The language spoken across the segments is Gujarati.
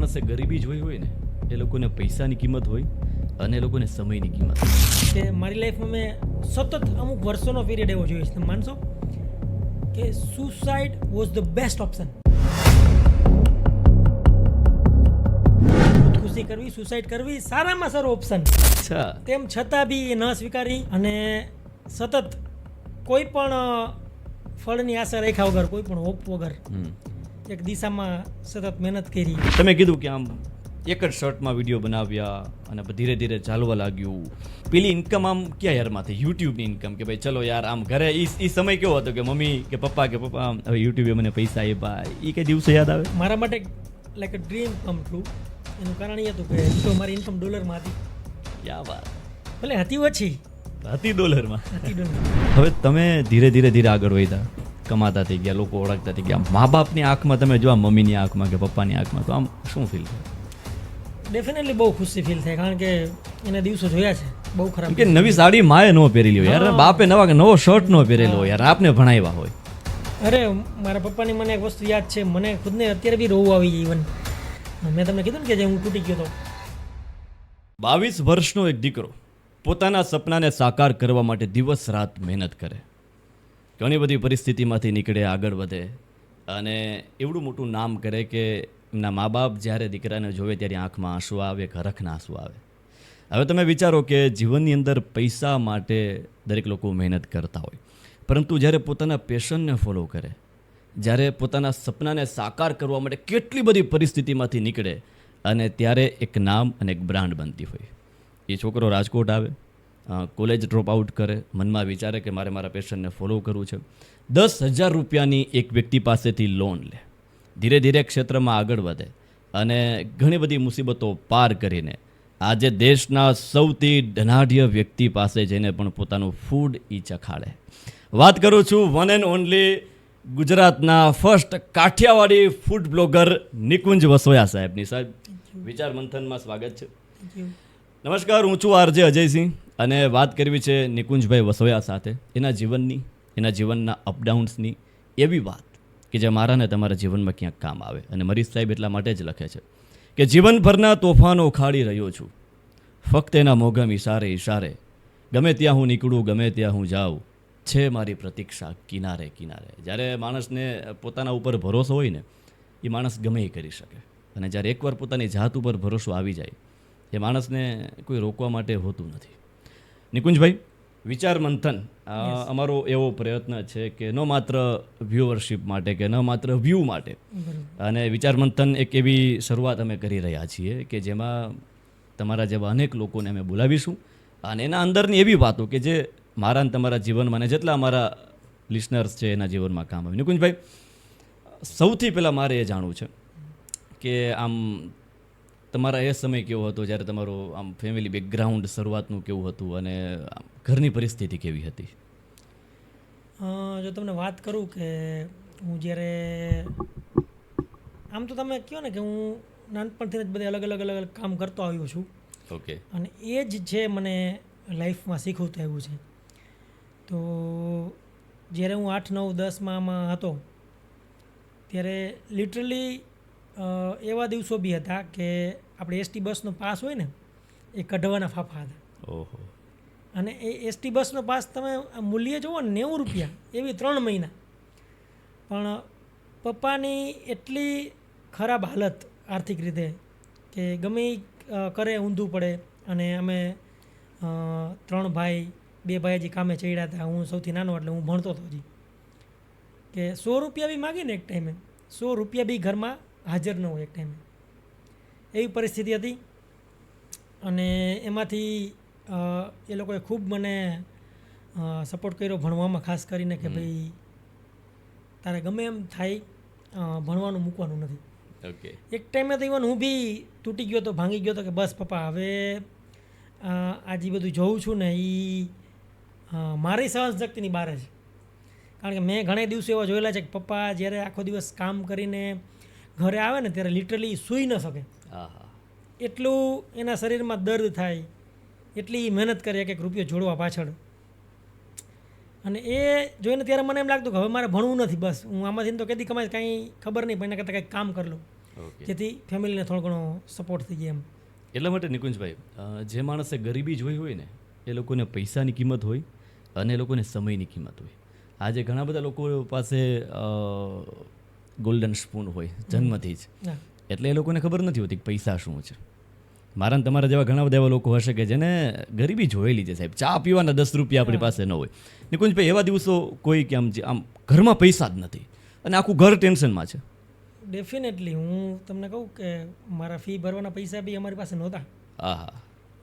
માણસે ગરીબી જોઈ હોય ને એ લોકોને પૈસાની કિંમત હોય અને એ લોકોને સમયની કિંમત હોય. કે મારી લાઈફમાં મેં સતત અમુક વર્ષોનો પીરિયડ એવો જોયો છે, તમે માનશો કે suicide was the best option. ખુદકુશી કરવી, સુસાઇડ કરવી સારામાં સારો ઓપ્શન. અચ્છા, તેમ છતાં બી એ ન સ્વીકારી અને સતત કોઈ પણ ફળની આશા રાખ્યા વગર, કોઈ પણ હોપ વગર એક દિશામાં સતત મહેનત કરી. તમે કીધું કે આમ એક જ શર્ટમાં વિડીયો બનાવ્યા અને ધીરે ધીરે ચાલવા લાગ્યું. પેલી ઇન્કમ આમ ક્યાં યારમાંથી? યુટ્યુબની ઇન્કમ કે ભાઈ ચલો યાર આમ ઘરે એ સમય કેવો હતો કે મમ્મી કે પપ્પા હવે યુટ્યુબે મને પૈસા આપ્યા, એ કઈ દિવસો યાદ આવે? મારા માટે like a dream come true. એનું કારણ એ હતું કે તો મારી ઇન્કમ ડોલરમાં હતી. ક્યાં વાત, ભલે હતી ઓછી, હતી ડોલરમાં. હતી ડોલર. હવે તમે ધીરે ધીરે આગળ વધ્યા, કમાતા થઈ ગયા, લોકો ઓળખતા થઈ ગયા. મા બાપની આંખમાં તમે જો મમ્મીની આંખમાં કે પપ્પાની આંખમાં, તો આમ શું ફીલ થાય? ડેફિનેટલી બહુ ખુશી ફીલ થાય, કારણ કે એને દિવસો જોયા છે બહુ ખરાબ. કે નવી સાડી માએ ન પહેરેલી હોય યાર, બાપે નવો શર્ટ ન પહેરેલો હોય યાર, આપને ભણાવ્યા હોય. અરે મારા પપ્પાની મને એક વસ્તુ યાદ છે, મને ખુદને અત્યારે બી રોવું આવી ઇવન. મેં તમને કીધું ને કે જે હું તૂટી ગયો હતો. 22 વર્ષનો એક દીકરો પોતાના સપનાને સાકાર કરવા માટે દિવસ રાત મહેનત કરે, ઘણી બધી પરિસ્થિતિમાંથી નીકળે, આગળ વધે અને એવડું મોટું નામ કરે કે એમના મા બાપ જ્યારે દીકરાને જોવે ત્યારે આંખમાં આંસુ આવે, હરખના આંસુ આવે. હવે તમે વિચારો કે જીવનની અંદર પૈસા માટે દરેક લોકો મહેનત કરતા હોય, પરંતુ જ્યારે પોતાના પેશનને ફોલો કરે, જ્યારે પોતાના સપનાને સાકાર કરવા માટે કેટલી બધી પરિસ્થિતિમાંથી નીકળે અને ત્યારે એક નામ અને એક બ્રાન્ડ બનતી હોય. એ છોકરો રાજકોટ આવે, કોલેજ ડ્રોપ આઉટ કરે, મનમાં વિચારે કે મારે મારા પેશનને ફોલો કરવું છે. 10,000 રૂપિયાની એક વ્યક્તિ પાસેથી લોન લે, ધીરે ધીરે ક્ષેત્રમાં આગળ વધે અને ઘણી બધી મુસીબતો પાર કરીને આજે દેશના સૌથી ધનાઢ્ય વ્યક્તિ પાસે જઈને પણ પોતાનું ફૂડ ઈ ચખાડે. વાત કરું છું વન એન્ડ ઓનલી ગુજરાતના first Kathiyawadi food blogger Nikunj Vasoya સાહેબની. સાહેબ, વિચાર મંથનમાં સ્વાગત છે. નમસ્કાર, હું છું આરજે અજયસિંહ અને વાત કરવી છે નિકુંજભાઈ વસોયા સાથે, એના જીવનની, એના જીવનના અપડાઉન્સની, એવી વાત કે જે મારા ને તમારા જીવનમાં ક્યાંક કામ આવે. અને મરીશ સાહેબ એટલા માટે જ લખે છે કે જીવનભરના તોફાનો ખાડી રહ્યો છું, ફક્ત એના મોઘમ ઈશારે ઈશારે, ગમે ત્યાં હું નીકળું, ગમે ત્યાં હું જાઉં, છે મારી પ્રતીક્ષા કિનારે કિનારે. જ્યારે માણસને પોતાના ઉપર ભરોસો હોય ને, એ માણસ ગમે એ કરી શકે. અને જ્યારે એકવાર પોતાની જાત ઉપર ભરોસો આવી જાય, એ માણસને કોઈ રોકવા માટે હોતું નથી. નિકુંજભાઈ, વિચાર મંથન અમારો એવો પ્રયત્ન છે કે ન માત્ર વ્યુઅરશિપ માટે કે ન માત્ર વ્યૂ માટે, અને વિચાર મંથન એક એવી શરૂઆત અમે કરી રહ્યા છીએ કે જેમાં તમારા જેવા અનેક લોકોને અમે બોલાવીશું અને એના અંદરની એવી વાતો કે જે મારા અને તમારા જીવનમાં અને જેટલા અમારા લિસનર્સ છે એના જીવનમાં કામ આવે. નિકુંજભાઈ, સૌથી પહેલાં મારે એ જાણવું છે કે આમ તમારા એ સમય કેવો હતો જ્યારે તમારો આમ ફેમિલી બેકગ્રાઉન્ડ શરૂઆતનું કેવું હતું અને ઘરની પરિસ્થિતિ કેવી હતી? જો તમને વાત કરું કે હું જ્યારે આમ તો તમે કહો ને કે હું નાનપણથી જ બધે અલગ અલગ કામ કરતો આવ્યો છું. ઓકે. અને એ જ છે મને લાઈફમાં શીખવતું આવ્યું છે. તો જ્યારે હું 8, 9, 10માં હતો ત્યારે લિટરલી એવા દિવસો બી હતા કે આપણે એસટી બસનો પાસ હોય ને, એ કઢવાના ફાફા હતા. ઓહો. અને એ એસટી બસનો પાસ તમે મૂલ્ય જુઓ ને, 90 રૂપિયા, એવી 3 મહિના. પણ પપ્પાની એટલી ખરાબ હાલત આર્થિક રીતે કે ગમે કરે ઊંધું પડે. અને અમે 3 ભાઈ, 2 ભાઈ હજી કામે ચડ્યા હતા, હું સૌથી નાનો એટલે હું ભણતો હતો હજી. કે 100 રૂપિયા બી માગીને એક ટાઈમે, 100 રૂપિયા બી ઘરમાં હાજર ન હોય એક ટાઈમે, એવી પરિસ્થિતિ હતી. અને એમાંથી એ લોકોએ ખૂબ મને સપોર્ટ કર્યો ભણવામાં, ખાસ કરીને કે ભાઈ તારે ગમે એમ થાય ભણવાનું મૂકવાનું નથી. ઓકે. એક ટાઈમે તો ઇવન હું બી તૂટી ગયો હતો, ભાંગી ગયો હતો કે બસ પપ્પા હવે આ જે બધું જોઉં છું ને એ મારી સહનશક્તિની બહાર છે. કારણ કે મેં ઘણા દિવસો એવા જોયેલા છે કે પપ્પા જ્યારે આખો દિવસ કામ કરીને ઘરે આવે ને ત્યારે લિટરલી સૂઈ ન શકે. એટલું એના શરીરમાં દર્દ થાય, એટલી મહેનત કરે એક રૂપિયો જોડવા પાછળ. અને એ જોઈને ત્યારે મને એમ લાગતું કે હવે મારે ભણવું નથી, બસ હું આમાંથી તો કદી કમાઈ કાંઈ ખબર નહીં, પણ એના કરતાં કંઈક કામ કરી લઉં. ઓકે, જેથી ફેમિલીને થોડો ઘણો સપોર્ટ થઈ જાય એમ. એટલા માટે નિકુંજભાઈ, જે માણસે ગરીબી જોઈ હોય ને એ લોકોને પૈસાની કિંમત હોય અને એ લોકોને સમયની કિંમત હોય. આજે ઘણા બધા લોકો પાસે ગોલ્ડન સ્પૂન હોય જન્મથી જ, હા, એટલે એ લોકોને ખબર નથી હોતી કે પૈસા શું છે. મારા ને તમારા જેવા ઘણા બધા એવા લોકો હશે કે જેને ગરીબી જોયેલી છે સાહેબ. ચા પીવાના 10 રૂપિયા આપણી પાસે ન હોય. નિકુંજભાઈ, એવા દિવસો કોઈ કે આમ ઘરમાં પૈસા જ નથી અને આખું ઘર ટેન્શનમાં છે. ડેફિનેટલી હું તમને કહું કે મારા ફી ભરવાના પૈસા બી અમારી પાસે નહોતા. આહા,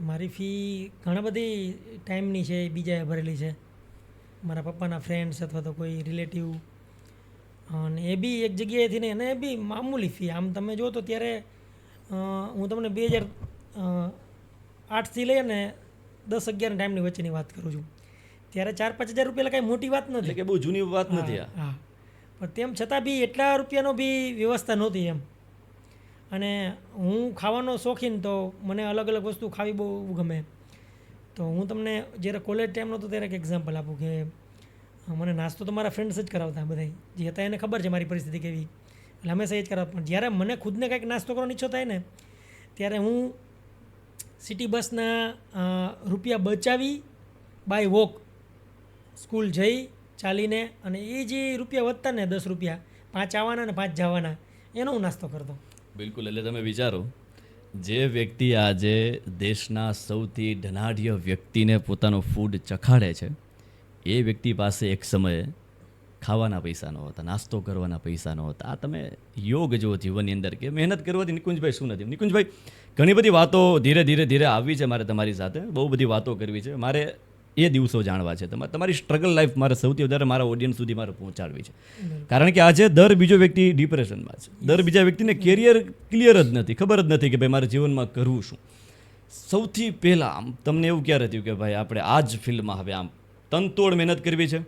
મારી ફી ઘણા બધી ટાઈમની છે, બીજાએ ભરેલી છે, મારા પપ્પાના ફ્રેન્ડ્સ અથવા તો કોઈ રિલેટિવ, અને એ બી એક જગ્યાએથી નહીં, અને એ બી મામૂલી ફી. આમ તમે જો તો ત્યારે હું તમને 2008થી લઈને 10-11 ટાઈમની વચ્ચેની વાત કરું છું. ત્યારે 4-5 હજાર રૂપિયા કાંઈ મોટી વાત એટલે નથી. કે બહુ જૂની વાત નથી આ. હા, પણ તેમ છતાં બી એટલા રૂપિયાનો બી વ્યવસ્થા નહોતી એમ. અને હું ખાવાનો શોખીન, તો મને અલગ અલગ વસ્તુ ખાવી બહુ ગમે. તો હું તમને જ્યારે કોલેજ ટાઈમનો હતો ત્યારે એક એક્ઝામ્પલ આપું કે મને નાસ્તો તો મારા ફ્રેન્ડ્સ જ કરાવતા બધા, જે હતા એને ખબર છે મારી પરિસ્થિતિ કેવી, એટલે હંમેશા એ જ કરાવતા. પણ જ્યારે મને ખુદને કંઈક નાસ્તો કરવાની ઈચ્છો થાય ને, ત્યારે હું સિટી બસના રૂપિયા બચાવી બાય વોક સ્કૂલ જઈ ચાલીને, અને એ જે રૂપિયા વધતા ને 10 રૂપિયા, 5 આવવાના ને 5 જવાના, એનો હું નાસ્તો કરતો. બિલકુલ. એટલે તમે વિચારો, જે વ્યક્તિ આજે દેશના સૌથી ધનાઢ્ય વ્યક્તિને પોતાનો ફૂડ ચખાડે છે, એ વ્યક્તિ પાસે એક સમયે ખાવાના પૈસા નહોતા, નાસ્તો કરવાના પૈસા નહોતા. આ તમે યોગ જુઓ જીવનની અંદર કે મહેનત કરવાથી નિકુંજભાઈ શું નથી. નિકુંજભાઈ, ઘણી બધી વાતો ધીરે ધીરે આવી છે મારે તમારી સાથે, બહુ બધી વાતો કરવી છે. મારે એ દિવસો જાણવા છે, તમારી સ્ટ્રગલ લાઈફ મારે સૌથી વધારે મારા ઓડિયન્સ સુધી મારે પહોંચાડવી છે. કારણ કે આજે દર બીજો વ્યક્તિ ડિપ્રેશનમાં છે, દર બીજા વ્યક્તિને કેરિયર ક્લિયર જ નથી, ખબર જ નથી કે ભાઈ મારે જીવનમાં કરવું શું. સૌથી પહેલાં આમ તમને એવું ક્યારે થયું કે ભાઈ આપણે આ જ ફિલ્ડમાં હવે આમ તનતોડ મહેનત કરવી છે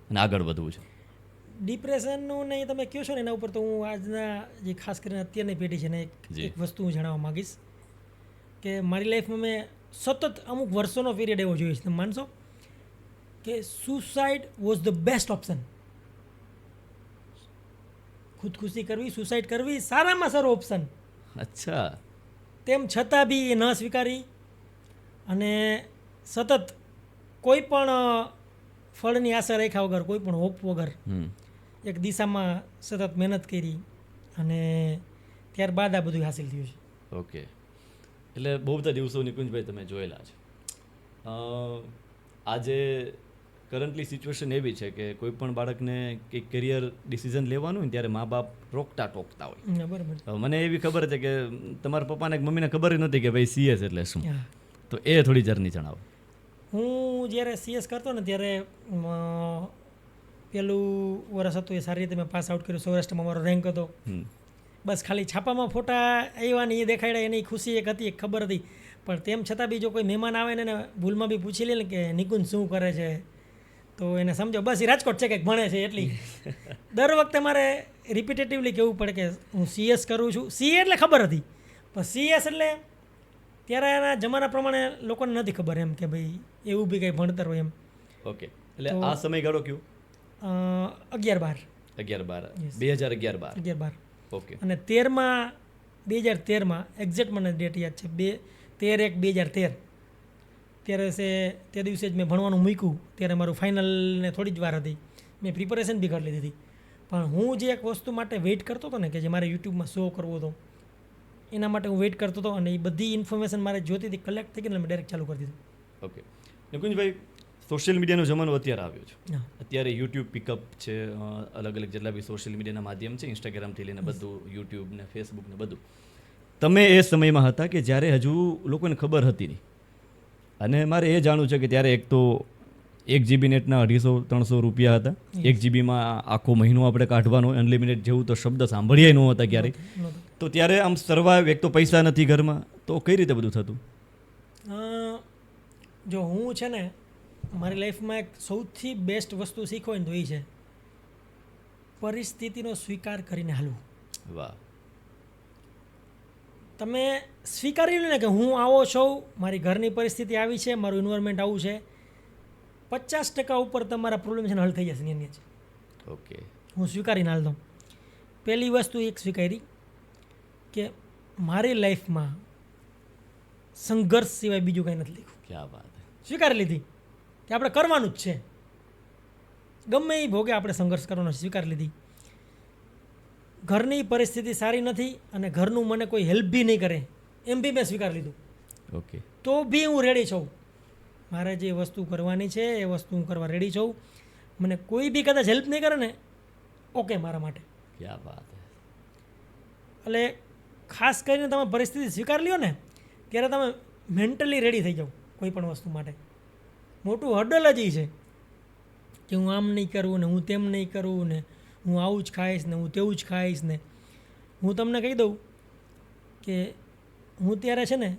અને આગળ વધવું છે? ડિપ્રેશનનું નહીં તમે કહો છો ને, એના ઉપર તો હું આજના જે ખાસ કરીને અત્યારની પેઢી છે ને, એક વસ્તુ હું જણાવવા માગીશ કે મારી લાઈફમાં મેં સતત અમુક વર્ષોનો પીરિયડ એવો જોયો છે, તમે માનશો કે suicide was the best option. ખુદકુશી કરવી, સુસાઇડ કરવી સારામાં સારો ઓપ્શન. અચ્છા. તેમ છતાં બી એ ન સ્વીકારી અને સતત કોઈ પણ ફળની આશા રાખ્યા વગર, કોઈ પણ હોપ વગર એક દિશામાં સતત મહેનત કરી, અને ત્યારબાદ આ બધું હાસિલ થયું છે. ઓકે. એટલે બહુ બધા દિવસો નિકુંજભાઈ તમે જોયેલા છે. આજે કરન્ટલી સિચ્યુએશન એવી છે કે કોઈ પણ બાળકને કંઈક કરિયર ડિસિઝન લેવાનું હોય ને ત્યારે મા બાપ ટોકતા હોય. બરાબર. મને એવી ખબર છે કે તમારા પપ્પાને કે મમ્મીને ખબર જ નથી કે ભાઈ CS એટલે શું. તો એ થોડી જર્ની જણાવો. હું જ્યારે CS કરતો ને ત્યારે પહેલું વર્ષ હતું, એ સારી રીતે મેં પાસ આઉટ કર્યું. સૌરાષ્ટ્રમાં મારો રેન્ક હતો. બસ ખાલી છાપામાં ફોટા આવ્યા ને એ દેખાડ્યા, એની ખુશી એક હતી, એક ખબર હતી. પણ તેમ છતાં બી જો કોઈ મહેમાન આવે ને ભૂલમાં બી પૂછી લે ને કે નિકુંજ શું કરે છે, તો એને સમજો બસ એ રાજકોટ છે કંઈક ભણે છે એટલી. દર વખતે મારે રિપીટેટિવલી કહેવું પડે કે હું CS કરું છું. CA એટલે ખબર હતી, પણ CS એટલે ત્યારે એના જમાના પ્રમાણે લોકોને નથી ખબર એમ કે ભાઈ એવું બી કંઈ ભણતર હોય એમ. ઓકે. એટલે આ સમયગાળો કયો? 11-12. 2011-12. ઓકે. અને 2013માં એક્ઝેક્ટ મને ડેટ યાદ છે, 13/1/2013. ત્યારે તે દિવસે જ મેં ભણવાનું મૂક્યું. ત્યારે મારું ફાઇનલને થોડી જ વાર હતી, મેં પ્રિપેરેશન બી કરી લીધી હતી. પણ હું જે એક વસ્તુ માટે વેઇટ કરતો હતો ને, કે જે મારે યુટ્યુબમાં શો કરવો હતો, એના માટે હું વેઇટ કરતો હતો, અને એ બધી ઇન્ફોર્મેશન મારે જોતી હતી, કલેક્ટ થઈ ગઈ ને મેં ડાયરેક્ટ ચાલુ કરી દીધું. ઓકે. નિકુંજભાઈ, સોશિયલ મીડિયાનો જમાનો અત્યારે આવ્યો છે. અત્યારે યુટ્યુબ પિકઅપ છે, અલગ અલગ જેટલા બી સોશિયલ મીડિયાના માધ્યમ છે, ઇન્સ્ટાગ્રામથી લઈને બધું, યુટ્યુબ ને ફેસબુક ને બધું. તમે એ સમયમાં હતા કે જ્યારે હજુ લોકોને ખબર હતી નહીં, અને મારે એ જાણવું છે કે ત્યારે એક તો 1 GB નેટના 250-300 રૂપિયા હતા. 1 GBમાં આખો મહિનો આપણે કાઢવાનો, અનલિમિટેડ જેવું તો શબ્દ સાંભળ્યા ન હતા ક્યારેય. તો ત્યારે આમ સર્વાઈવ, એક તો પૈસા નથી ઘરમાં, તો કઈ રીતે બધું થતું? જો હું છે ને મારી લાઈફમાં એક સૌથી બેસ્ટ વસ્તુ શીખો ને તો એ છે પરિસ્થિતિનો સ્વીકાર કરીને હાલવું. વાહ. તમે સ્વીકારી લો ને કે હું આવો છું, મારી ઘરની પરિસ્થિતિ આવી છે, મારું એન્વાયરમેન્ટ આવું છે, 50% ઉપર તમારા પ્રોબ્લેમ છે ને હલ થઈ જશે એની જ. ઓકે. હું સ્વીકારીને હાલ દઉં. પહેલી વસ્તુ એક સ્વીકારી કે મારી લાઈફમાં સંઘર્ષ સિવાય બીજું કંઈ નથી લખ્યું. ક્યાં વાત હે. સ્વીકારી લીધી કે આપણે કરવાનું જ છે, ગમે એ ભોગે આપણે સંઘર્ષ કરવાનો છે, સ્વીકારી લીધી. ઘરની પરિસ્થિતિ સારી નથી અને ઘરનું મને કોઈ હેલ્પ બી નહીં કરે એમ બી મેં સ્વીકારી લીધું. ઓકે. તો બી હું રેડી છું, મારે જે વસ્તુ કરવાની છે એ વસ્તુ હું કરવા રેડી છું. મને કોઈ બી કદાચ હેલ્પ નહીં કરે ને, ઓકે મારા માટે. ક્યાં વાત હે. એટલે ખાસ કરીને તમે પરિસ્થિતિ સ્વીકારી લ્યો ને ત્યારે તમે મેન્ટલી રેડી થઈ જાઓ કોઈ પણ વસ્તુ માટે. મોટું હર્ડલ જ એ છે કે હું આમ નહીં કરું ને હું તેમ નહીં કરું ને હું આવું જ ખાઈશ ને હું તેવું જ ખાઈશ ને. હું તમને કહી દઉં કે હું ત્યારે છે ને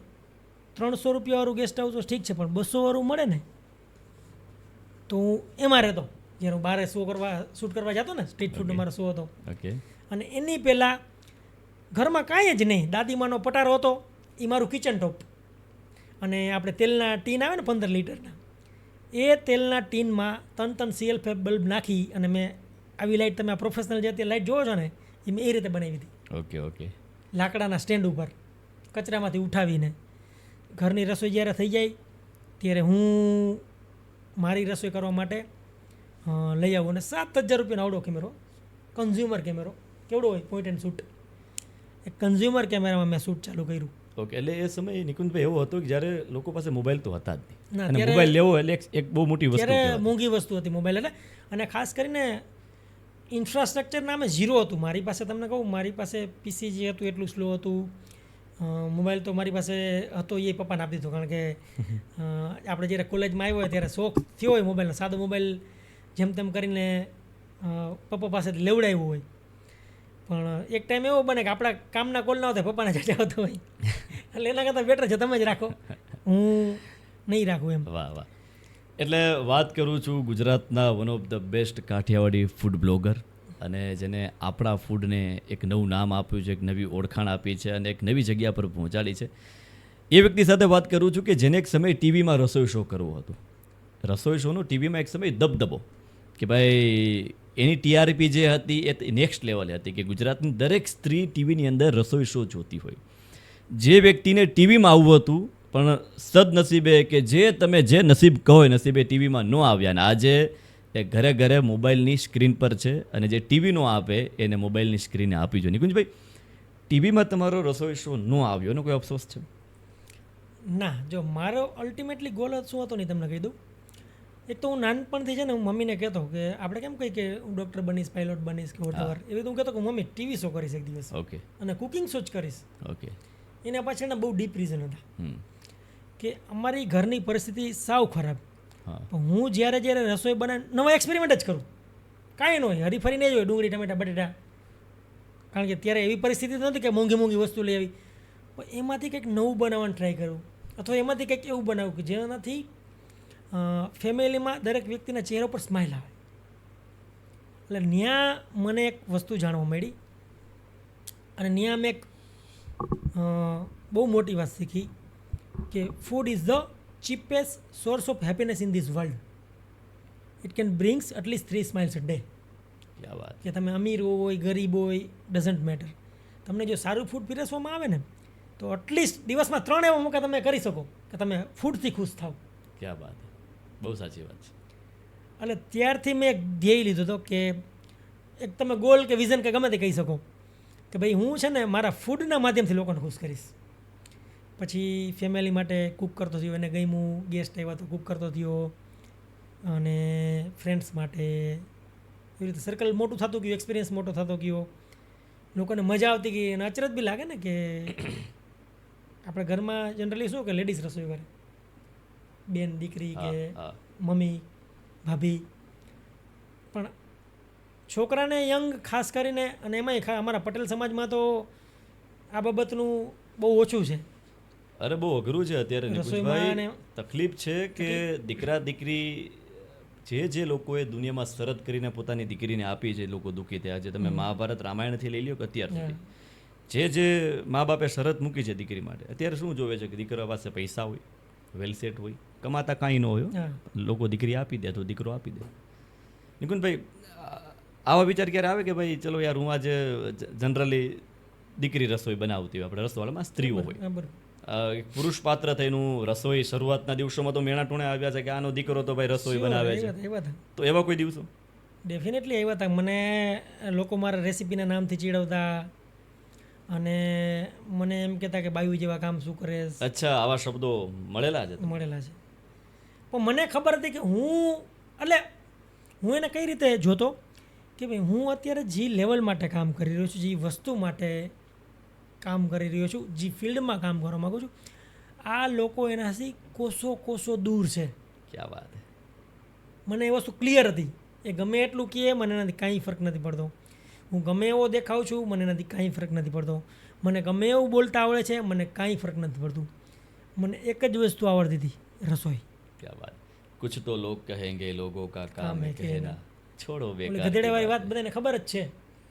300 રૂપિયાવાળું ગેસ્ટ હાઉસ તો ઠીક છે, પણ 200વાળું મળે ને તો હું એમાં રહેતો. જ્યારે હું બહાર શૂટ કરવા જતો ને, સ્ટ્રીટ ફૂડનો મારો શો હતો. ઓકે. અને એની પહેલાં ઘરમાં કાંઈ જ નહીં, દાદીમાનો પટારો હતો, એ મારું કિચન ટોપ. અને આપણે તેલના ટીન આવે ને 15 લીટરના, એ તેલના ટીનમાં 3 CL બલ્બ નાખી અને મેં આવી લાઇટ, તમે આ પ્રોફેશનલ જે અત્યારે લાઇટ જોવો છો ને, એ મેં એ રીતે બનાવી હતી. ઓકે. ઓકે. લાકડાના સ્ટેન્ડ ઉપર કચરામાંથી ઉઠાવીને. ઘરની રસોઈ જ્યારે થઈ જાય ત્યારે હું મારી રસોઈ કરવા માટે લઈ આવું. અને 7,000 રૂપિયાનો આવડો કેમેરો, કન્ઝ્યુમર કેમેરો, કેવડો હોય, point and shoot, A consumer કેમેરામાં મેં શૂટ ચાલુ કર્યું. ઓકે. એટલે એ સમયે નિકુંજભાઈ એવો હતો કે જ્યારે લોકો પાસે મોબાઈલ તો હતા જ નહીં, ના, અને ત્યારે- મોબાઈલ લેવો એટલે એક બહુ મોટી વસ્તુ ત્યારે કહેવાય. મોંઘી વસ્તુ હતી મોબાઈલ એટલે. અને ખાસ કરીને ઇન્ફ્રાસ્ટ્રક્ચર નામે ઝીરો હતું મારી પાસે. તમને કહું, મારી પાસે પીસી જે હતું એટલું સ્લો હતું. મોબાઈલ તો મારી પાસે હતો એ પપ્પાને આપી દીધો, કારણ કે આપણે જ્યારે કોલેજમાં આવ્યો હોય ત્યારે શોખ થયો હોય મોબાઈલનો. સાદો મોબાઈલ જેમ તેમ કરીને પપ્પા પાસેથી લેવડાવ્યો હોય, પણ એક ટાઈમ એવો બને કે આપણા કામના કોલ ના હોય પપ્પાને જજા આવતો હોય, એટલે એના કરતાં બેટર છે તમે જ રાખો, હું નહીં રાખું એમ. વાહ વાહ. એટલે વાત કરું છું ગુજરાતના one of the best Kathiyawadi food blogger, અને જેને આપણા ફૂડને એક નવું નામ આપ્યું છે, એક નવી ઓળખાણ આપી છે અને એક નવી જગ્યા પર પહોંચાડી છે. એ વ્યક્તિ સાથે વાત કરું છું કે જેને એક સમય ટીવીમાં રસોઈ શો કરવો હતો. રસોઈ શોનો ટીવીમાં એક સમય દબદબો કે ભાઈ એની TRP જે હતી એ નેક્સ્ટ લેવલે હતી, કે ગુજરાતની દરેક સ્ત્રી ટીવીની અંદર રસોઈ શો જોતી હોય. જે વ્યક્તિને ટીવીમાં આવવું હતું, પણ સદનસીબે કે તમે જે નસીબ કહો એ નસીબે ટીવીમાં ન આવ્યા, અને આજે એ ઘરે ઘરે મોબાઈલની સ્ક્રીન પર છે, અને જે ટીવી નો આપે એને મોબાઈલની સ્ક્રીને આપી જોઈએ. નિકુંજભાઈ, ટીવીમાં તમારો રસોઈ શો ન આવ્યો એનો કોઈ અફસોસ છે? ના, જો મારો અલ્ટિમેટલી ગોલ શું હતો નહીં તમને કહી દઉં. એક તો હું નાનપણથી છે ને, હું મમ્મીને કહેતો કે આપણે કેમ કહી કે હું ડૉક્ટર બનીશ, પાયલોટ બનીશ કે વોટએવર, એવી રીતે હું કહેતો કે મમ્મી ટીવી શો કરીશ એક દિવસ, ઓકે. અને કુકિંગ શો જ કરીશ. ઓકે. એના પાછળના બહુ ડીપ રીઝન હતા હમ. કે અમારી ઘરની પરિસ્થિતિ સાવ ખરાબ. હા. પણ હું જ્યારે રસોઈ બનાવી નવા એક્સપેરિમેન્ટ જ કરું, કાંઈ ન હોય, હરીફરી નહીં જ હોય, ડુંગળી ટમેટા બટેટા, કારણ કે ત્યારે એવી પરિસ્થિતિ નથી કે મોંઘી મોંઘી વસ્તુ લઈ આવી. પણ એમાંથી કંઈક નવું બનાવવાનું ટ્રાય કરું, અથવા એમાંથી કંઈક એવું બનાવું કે જેનાથી ફેમિલીમાં દરેક વ્યક્તિના ચહેરા પર સ્માઇલ આવે. એટલે ત્યાં મને એક વસ્તુ જાણવા મળી, અને ત્યાં મેં એક બહુ મોટી વાત શીખી કે food is the cheapest source of happiness in this world. It can brings at least 3 smiles a day. ક્યાં વાત. કે તમે અમીર હોય, ગરીબ હોય, ડઝન્ટ મેટર. તમને જો સારું ફૂડ પીરસવામાં આવે ને, તો એટલીસ્ટ દિવસમાં 3 એવા મોકા તમે કરી શકો કે તમે ફૂડથી ખુશ થાવ. ક્યાં વાત. બહુ સાચી વાત છે. એટલે ત્યારથી મેં એક ધ્યેય લીધો હતો કે એક તમે ગોલ કે વિઝન કે ગમે તે કહી શકો કે ભાઈ હું છે ને મારા ફૂડના માધ્યમથી લોકોને ખુશ કરીશ. પછી ફેમિલી માટે કૂક કરતો થયો, એને ગમ્યું, ગેસ્ટ આવ્યા તો કૂક કરતો થયો, અને ફ્રેન્ડ્સ માટે એવી રીતે સર્કલ મોટું થતું ગયું, એક્સપિરિયન્સ મોટો થતો ગયો, લોકોને મજા આવતી ગઈ. અને અચરજ બી લાગે ને કે આપણે ઘરમાં જનરલી શું કે લેડીઝ રસોઈ કરે, બેન દીકરી કે મમ્મી ભાભી, પણ છોકરાને યંગ ખાસ કરીને, અને એમાંય અમારા પટેલ સમાજમાં તો આ બાબતનું બહુ ઓછું છે. અરે બહુ અઘરું છે અત્યારે નિકુંજભાઈ. તકલીફ છે કે દીકરા દીકરી જે લોકોએ દુનિયામાં શરત કરીને પોતાની દીકરીને આપી છે, લોકો દુઃખી થયા છે. તમે મહાભારત રામાયણથી લઈ લ્યો કે અત્યાર સુધી જે મા બાપે શરત મૂકી છે દીકરી માટે, અત્યારે શું જોવે છે કે દીકરા પાસે પૈસા હોય, વેલ સેટ હોય, કમાતા કાંઈ ન હોય, લોકો દીકરી આપી દે તો દીકરો આપી દે. નિકુંજભાઈ, આવા વિચાર ક્યારે આવે કે ભાઈ ચલો યાર હું આજે જનરલી દીકરી રસોઈ બનાવતી હોય, આપણે રસોડામાં સ્ત્રીઓ હોય. બરાબર. એક પુરુષ પાત્ર થઈનું રસોઈ શરૂઆતના દિવસોમાં તો મેણા ટૂણે આવ્યા છે કે આનો દીકરો તો ભાઈ રસોઈ બનાવે છે. એવા હતા તો એવા કોઈ દિવસો? ડેફિનેટલી એવા હતા. મને લોકો મારા રેસીપીના નામથી ચીડવતા અને મને એમ કહેતા કે બાયુ જેવા કામ શું કરે અચ્છા, આવા શબ્દો મળેલા છે? મળેલા છે. પણ મને ખબર હતી કે હું એને કઈ રીતે જોતો કે ભાઈ હું અત્યારે જે લેવલ માટે કામ કરી રહ્યો છું, જે વસ્તુ માટે કામ કરી રહ્યો છું, જે ફિલ્ડમાં કામ કરવા માગું છું, આ લોકો એનાથી કોસો દૂર છે. ક્યાં વાત છે. મને એ વસ્તુ ક્લિયર હતી. એ ગમે એટલું કહે મને એનાથી કાંઈ ફરક નથી પડતો. હું ગમે એવો દેખાઉં છું, મને એનાથી કાંઈ ફરક નથી પડતો. મને ગમે એવું બોલતા આવડે છે, મને કાંઈ ફરક નથી પડતું. મને એક જ વસ્તુ આવડતી હતી, રસોઈ. ક્યાં વાત. કુછ તો લોગ કહેંગે, લોગો કા કામ હે કહેના, છોડો ઓલી બેકાર. ગધેડાવાળી વાત બધાને ખબર જ છે.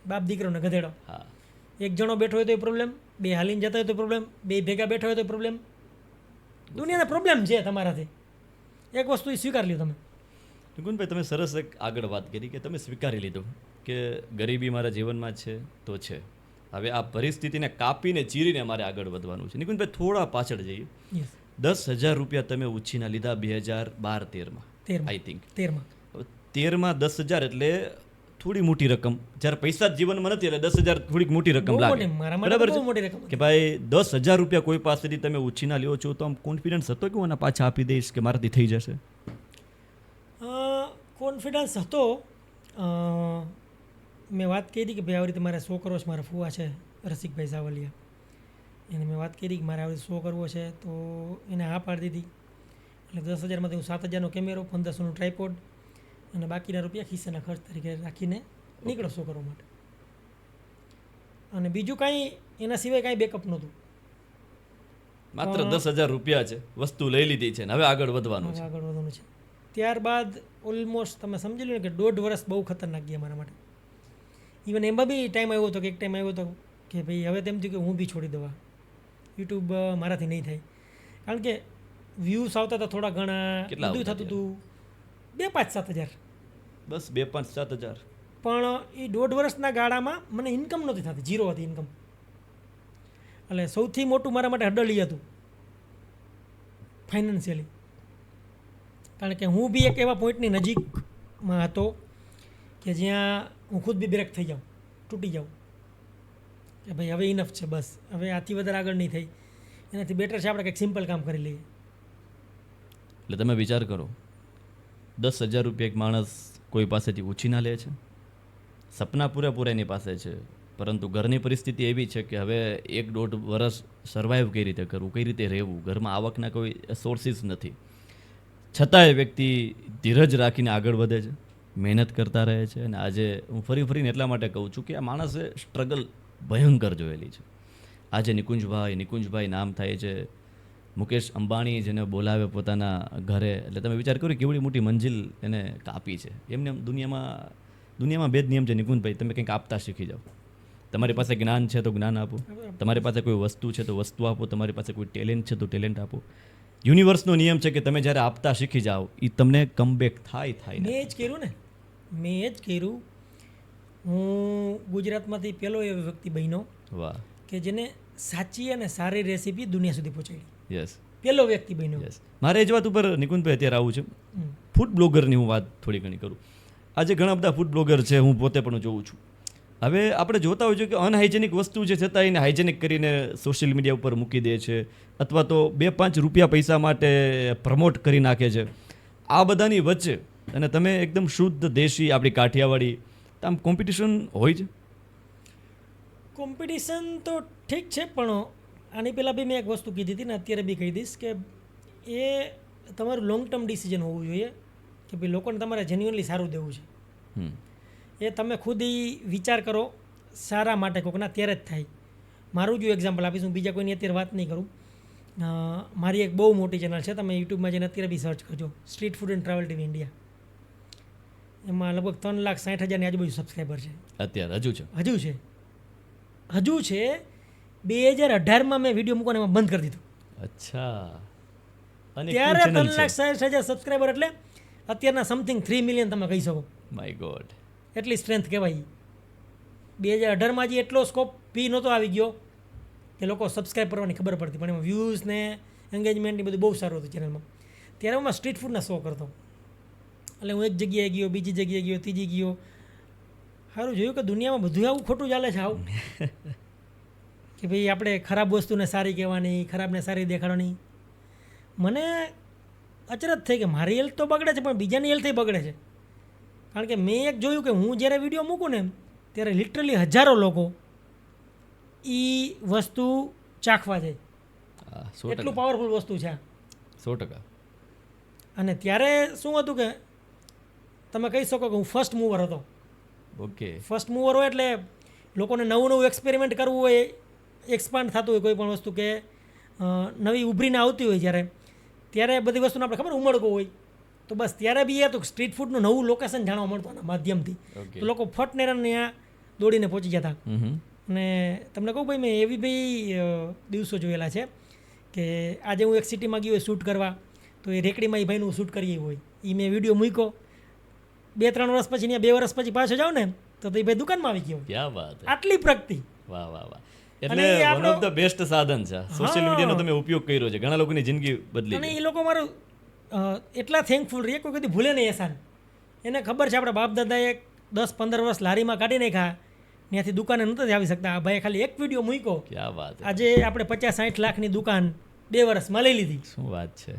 બાપ દીકરોને ગધેડો. હા, એક જણો બેઠો હોય તો પ્રોબ્લેમ, બે હાલીને જતા હોય તો પ્રોબ્લેમ, બે ભેગા બેઠા હોય તો પ્રોબ્લેમ. દુનિયાના પ્રોબ્લેમ છે તમારાથી. એક વસ્તુ એ સ્વીકાર લ્યો તમે. નિકુંજભાઈ, તમે સરસ એક આગળ વાત કરી કે તમે સ્વીકારી લીધું કે ગરીબી મારા જીવનમાં છે તો છે. હવે આ પરિસ્થિતિને કાપીને ચીરીને મારે આગળ વધવાનું છે. નિકુંજભાઈ, થોડા પાછળ જઈએ. યસ. 10,000 રૂપિયા તમે ઉછીના લીધા 2012-13માં, 13માં. I think. 13માં. 13માં 10,000 એટલે થોડી મોટી રકમ. જ્યારે પૈસા જ જીવનમાં નથી એટલે 10,000 થોડીક મોટી રકમ બહુ લાગે. મોટી, મારા માટે બરાબર બહુ છે મોટી રકમ કે ભાઈ 10,000 રૂપિયા કોઈ પાસેથી તમે ઉછીના લ્યો છો તો આમ કોન્ફિડન્સ હતો કે હું આના પાછા આપી દઈશ કે મારાથી થઈ જશે? કોન્ફિડન્સ હતો. મેં વાત કરી કે ભાઈ આવી રીતે મારે 100 કરવો છે. મારા ફુવા છે રસિકભાઈ સાવલિયા, એને મેં વાત કરી કે મારે આવી રીતે 100 કરવો છે, તો એને હા પાડી દીધી. એટલે 10,000માંથી હું 7,000નો કેમેરો, 1,500નું ટ્રાયપોડ અને બાકીના રૂપિયા ખિસ્સાના ખર્ચ તરીકે રાખીને નીકળો 100 કરવા માટે. અને બીજું કાંઈ એના સિવાય કાંઈ બેકઅપ નહોતું. માત્ર 10,000 રૂપિયા છે, વસ્તુ લઈ લીધી છે ને હવે આગળ વધવાનું હવે છે. આગળ વધવાનું છે. ત્યારબાદ ઓલમોસ્ટ તમે સમજી લો ને કે 1.5 વર્ષ બહુ ખતરનાક ગયા મારા માટે. ઇવન એમાં બી ટાઈમ આવ્યો હતો કે એક ટાઈમ આવ્યો હતો કે ભાઈ હવે તેમ થયું કે હું બી છોડી દવા, યુટ્યુબ મારાથી નહીં થાય. કારણ કે વ્યૂઝ આવતા હતા થોડા ઘણા, કેટલા બધું આવતા થતું હતું 2-5-7 હજાર. બસ 2-5-7,000. પણ એ 1.5 વર્ષના ગાળામાં મને ઇન્કમ નહોતી થતી, ઝીરો હતી ઇન્કમ. એટલે સૌથી મોટું મારા માટે હડલ હતું ફાઇનાન્શિયલી. કારણ કે હું બી એક એવા પોઈન્ટની નજીકમાં હતો કે જ્યાં હું ખુદ બી બ્રેક થઈ જાઉં, તૂટી જાઉં કે ભાઈ હવે ઇનફ છે, બસ હવે આથી વધારે આગળ નહીં થઈ. એનાથી બેટર છે આપણે કંઈક સિમ્પલ કામ કરી લઈએ. એટલે તમે વિચાર કરો, 10,000 રૂપિયા એક માણસ કોઈ પાસેથી ઉછીના લે છે, સપના પૂરેપૂરા એની પાસે છે, પરંતુ ઘરની પરિસ્થિતિ એવી છે કે હવે 1-1.5 વર્ષ સર્વાઈવ કઈ રીતે કરવું, કઈ રીતે રહેવું, ઘરમાં આવકના કોઈ સોર્સિસ નથી, છતાંય વ્યક્તિ ધીરજ રાખીને આગળ વધે છે, મહેનત કરતા રહે છે. અને આજે હું ફરીને એટલા માટે કહું છું કે આ માણસે સ્ટ્રગલ ભયંકર જોયેલી છે. આજે નિકુંજભાઈ નામ થાય છે, મુકેશ અંબાણી જેને બોલાવે પોતાના ઘરે, એટલે તમે વિચાર કરો કેવડી મોટી મંજિલ એને કાપી છે. એમને એમ દુનિયામાં બે જ નિયમ છે નિકુંજભાઈ, તમે કંઈક આપતા શીખી જાઓ. તમારી પાસે જ્ઞાન છે તો જ્ઞાન આપો, તમારી પાસે કોઈ વસ્તુ છે તો વસ્તુ આપો, તમારી પાસે કોઈ ટેલેન્ટ છે તો ટેલેન્ટ આપો. યુનિવર્સનો નિયમ છે કે તમે જ્યારે આપતા શીખી જાઓ એ તમને કમબેક થાય. મેં જ કર્યું. હું ગુજરાતમાંથી પહેલો એવો વ્યક્તિ બન્યો વાહ. કે જેને સાચી અને સારી રેસીપી દુનિયા સુધી પહોંચાડી. યસ. પહેલો વ્યક્તિ બન્યો. યસ. મારે એ જ વાત ઉપર નિકુંજભાઈ અત્યારે આવું છે. ફૂડ બ્લોગરની હું વાત થોડી ઘણી કરું. આજે ઘણા બધા ફૂડ બ્લોગર છે, હું પોતે પણ જોઉં છું. હવે આપણે જોતા હોઈએ છીએ કે અનહાઇજેનિક વસ્તુ છે છતાં એને હાઇજેનિક કરીને સોશિયલ મીડિયા ઉપર મૂકી દે છે, અથવા તો 2-5 રૂપિયા પૈસા માટે પ્રમોટ કરી નાખે છે. આ બધાની વચ્ચે અને તમે એકદમ શુદ્ધ દેશી આપણી કાઠિયાવાડી, આમ કોમ્પિટિશન હોય છે? કોમ્પિટિશન તો ઠીક છે, પણ આની પહેલાં બી મેં એક વસ્તુ કીધી હતી ને અત્યારે બી કહી દઈશ કે એ તમારું લોંગ ટર્મ ડિસિઝન હોવું જોઈએ કે ભાઈ લોકોને તમારે જેન્યુઅનલી સારું દેવું છે. એ તમે ખુદ વિચાર કરો સારા માટે કોકના ત્યારે જ થાય. મારું જ એક્ઝામ્પલ આપીશ, હું બીજા કોઈની અત્યારે વાત નહીં કરું. મારી એક બહુ મોટી ચેનલ છે, તમે યુટ્યુબમાં જઈને અત્યારે બી સર્ચ કરજો, street food and travel TV India. એમાં લગભગ 3,60,000ની આજુબાજુ સબસ્ક્રાઈબર છે અત્યારે. હજુ છે 2018માં મેં વિડીયો મૂકવાનું એમાં બંધ કરી દીધું. અચ્છા. અને ત્યારે 3,60,000 સબસ્ક્રાઈબર એટલે અત્યારના સમથિંગ 3 મિલિયન તમે કહી શકો. My God. એટલી સ્ટ્રેન્થ કહેવાય. 2018માં જે એટલો સ્કોપ પી નહોતો આવી ગયો કે લોકો સબસ્ક્રાઈબ કરવાની ખબર પડતી, પણ એમાં વ્યૂઝ ને એન્ગેજમેન્ટ એ બધું બહુ સારું હતું ચેનલમાં. ત્યારે હું સ્ટ્રીટ ફૂડના શો કરતો, એટલે હું એક જગ્યાએ ગયો, બીજી જગ્યાએ ગયો, ત્રીજી ગયો. સારું જોયું કે દુનિયામાં બધું આવું ખોટું ચાલે છે આવું કે ભાઈ આપણે ખરાબ વસ્તુને સારી કહેવાની, ખરાબને સારી દેખાડવાની. મને અચરજ થઈ કે મારી હેલ્થ તો બગડે છે પણ બીજાની હેલ્થ બગડે છે. કારણ કે મેં એક જોયું કે હું જ્યારે વિડીયો મૂકું ને ત્યારે લિટરલી હજારો લોકો એ વસ્તુ ચાખવા જાય. હા, 100%. એટલું પાવરફુલ વસ્તુ છે આ. 100%. અને ત્યારે શું હતું કે તમે કહી શકો કે હું ફર્સ્ટ મૂવર હતો. ઓકે. ફર્સ્ટ મૂવર હોય એટલે લોકોને નવું નવું એક્સપેરિમેન્ટ કરવું હોય, એક્સપાન્ડ થતું હોય કોઈ પણ વસ્તુ, કે નવી ઉભરીને આવતી હોય જ્યારે, ત્યારે બધી વસ્તુને આપણે ખબર ઉમળકો હોય, તો બસ ત્યારે બી એ હતું સ્ટ્રીટ ફૂડનું નવું લોકેશન જાણવા મળતું આના માધ્યમથી. ઓકે. તો લોકો ફટને ત્યાં દોડીને પહોંચી જતા. હમ. અને તમને કહું ભાઈ, મેં એવી ભાઈ દિવસો જોયેલા છે કે આજે હું એક સિટીમાં ગયો હોય શૂટ કરવા, તો એ રેકડીમાં એ ભાઈનું શૂટ કરીએ હોય, એ મેં વિડીયો મૂક્યો, 2-3 વર્ષ પછી ત્યાં 2 વર્ષ પછી પાછો જાઉં ને તો એ ભાઈ દુકાનમાં આવી ગયો. ક્યાં વાત છે. આટલી પ્રગતિ. વાહ વાહ વાહ. અને એટલે એ વન આપણો- ઓફ ધ બેસ્ટ સાધન છે સોશિયલ મીડિયાનો. તમે ઉપયોગ કર્યો છે, ઘણા લોકોની જિંદગી બદલી અને ગઈ. એ લોકો મારું એટલા થેન્કફુલ રહીએ, કોઈ કદી ભૂલે નહીં એસાન. એને ખબર છે આપણા બાપ દાદાએ 10-15 વર્ષ લારીમાં કાઢી નાખ્યા, ત્યાંથી દુકાને નહોતા આવી શકતા. આ ભાઈ ખાલી એક વિડીયો મૂક્યો, ક્યાં વાત છે. આજે આપણે 50-60 લાખની દુકાન 2 વર્ષમાં લઈ લીધી. શું વાત છે.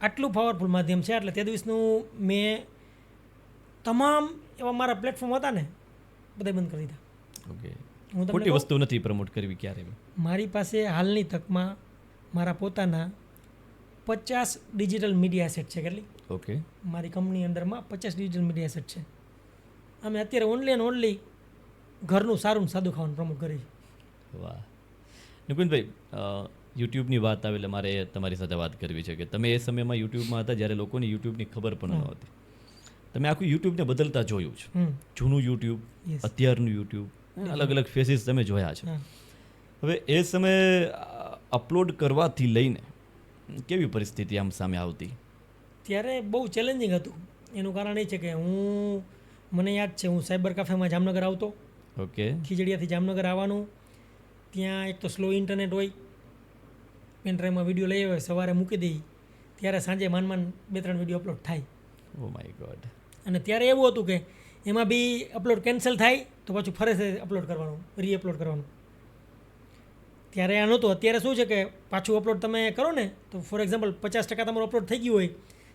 આટલું પાવરફુલ માધ્યમ છે. એટલે તે દિવસનું મેં તમામ એવા મારા પ્લેટફોર્મ હતા ને બધા બંધ કરી દીધા. ઓકે. હું તમને ખોટી કહું, વસ્તુ નથી પ્રમોટ કરવી ક્યારે બી. મારી પાસે હાલની તકમાં મારા પોતાના 50 ડિજિટલ મીડિયા સેટ છે. કેટલી? ઓકે. મારી કંપની અંદરમાં 50 ડિજિટલ મીડિયા સેટ છે. અમે અત્યારે ઓનલી એન્ડ ઓનલી ઘરનું સારું ને સાદું ખાવાનું પ્રમોટ કરીએ છીએ. વાહ. નિકુંજભાઈ, યુટ્યુબની વાત આવે એટલે મારે તમારી સાથે વાત કરવી છે કે તમે એ સમયમાં યુટ્યુબમાં હતા જ્યારે લોકોને યુટ્યુબની ખબર પણ નહોતી. તમે આખું યુટ્યુબને બદલતા જોયું છે. હમ. જૂનું યુટ્યુબ, Yes. અત્યારનું યુટ્યુબ, અલગ અલગ ફેસીસ તમે જોયા છે. હા. હવે એ સમયે અપલોડ કરવાથી લઈને કેવી પરિસ્થિતિ આમ સામે આવતી? ત્યારે બહુ ચેલેન્જિંગ હતું. એનું કારણ એ છે કે મને યાદ છે, હું સાયબર કાફેમાં જામનગર આવતો, ઓકે. ખીજડીયાથી જામનગર આવવાનું. ત્યાં એક તો સ્લો ઇન્ટરનેટ હોય, પેનડ્રાઈવમાં વિડીયો લઈ આવે, સવારે મૂકી દઈ, ત્યારે સાંજે માંડ 2-3 વિડીયો અપલોડ થાય. Oh my God. અને ત્યારે એવું હતું કે એમાં બી અપલોડ કેન્સલ થાય તો પાછું ફરીથી અપલોડ કરવાનું, રીઅપલોડ કરવાનું. ત્યારે આ નહોતું. અત્યારે શું છે કે પાછું અપલોડ તમે કરો ને તો ફોર એક્ઝામ્પલ 50% તમારું અપલોડ થઈ ગયું હોય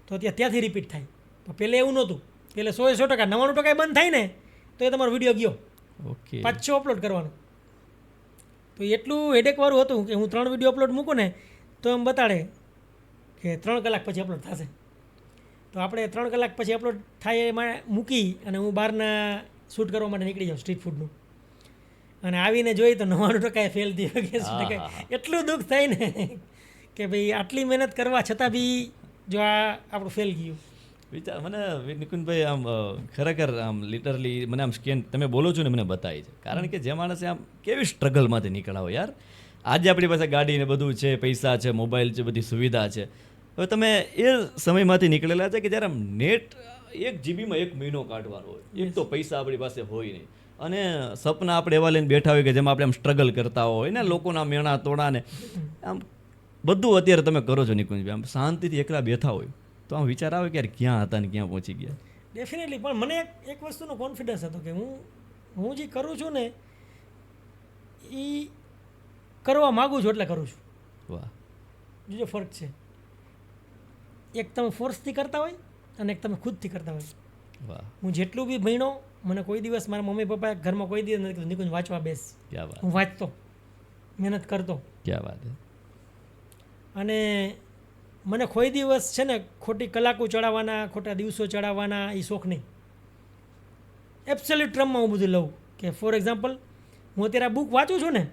તો અત્યારે ત્યાંથી રિપીટ થાય. તો પહેલે એવું નહોતું. પહેલે 100% 99% બંધ થાય ને તો એ તમારો વિડીયો ગયો, ઓકે. પાછો અપલોડ કરવાનો. તો એટલું હેડેકવાળું હતું કે હું 3 વિડીયો અપલોડ મૂકું ને તો એમ બતાડે કે 3 કલાક પછી અપલોડ થશે. તો આપણે 3 કલાક પછી અપલોડ થાય એમાં મૂકી અને હું બહારના શૂટ કરવા માટે નીકળી જાઉં સ્ટ્રીટ ફૂડનું, અને આવીને જોઈ તો 99% ફેલ થયો કે શું હા, કે હા, હા. એટલું દુઃખ થાય ને કે ભાઈ આટલી મહેનત કરવા છતાં બી જો આ આપણું ફેલ ગયું. વિચાર મને નિકુંજભાઈ આમ ખરેખર આમ લિટરલી મને આમ સ્કેન તમે બોલો છો ને મને બતાવી છે. કારણ કે જે માણસે આમ કેવી સ્ટ્રગલમાંથી નીકળાવો યાર. આજે આપણી પાસે ગાડી ને બધું છે, પૈસા છે, મોબાઈલ છે, બધી સુવિધા છે. હવે તમે એ સમયમાંથી નીકળેલા છે કે જ્યારે આમ નેટ 1 જીબીમાં 1 મહિનો કાઢવાનો હોય, એક તો પૈસા આપણી પાસે હોય નહીં, અને સપના આપણે એવા લઈને બેઠા હોય કે જેમાં આપણે આમ સ્ટ્રગલ કરતા હોય ને, લોકોના મેણા તોડા ને આમ બધું અત્યારે તમે કરો છો નિકુંજભાઈ. આમ શાંતિથી એકલા બેઠા હોય તો આમ વિચાર આવે કે યાર ક્યાં હતા ને ક્યાં પહોંચી ગયા. ડેફિનેટલી. પણ મને એક વસ્તુનો કોન્ફિડન્સ હતો કે હું જે કરું છું ને એ કરવા માગું છું એટલે કરું છું. વાહ. જો ફરક છે, એક તમે ફોર્સથી કરતા હોય અને એક તમે ખુદથી કરતા હોય. વાહ. હું જેટલું બી ભણ્યો, મને કોઈ દિવસ મારા મમ્મી પપ્પાએ ઘરમાં કોઈ દિવસ નથી કીધું નિકુંજ વાંચવા બેસ. ક્યાં વાત. હું વાંચતો, મહેનત કરતો. ક્યાં વાત. અને મને કોઈ દિવસ છે ને ખોટી કલાકો ચડાવવાના, ખોટા દિવસો ચડાવવાના એ શોખ નહીં. એબ્સોલ્યુટ ટ્રમમાં હું બધું લઉં કે ફોર એક્ઝામ્પલ હું અત્યારે આ બુક વાંચું છું ને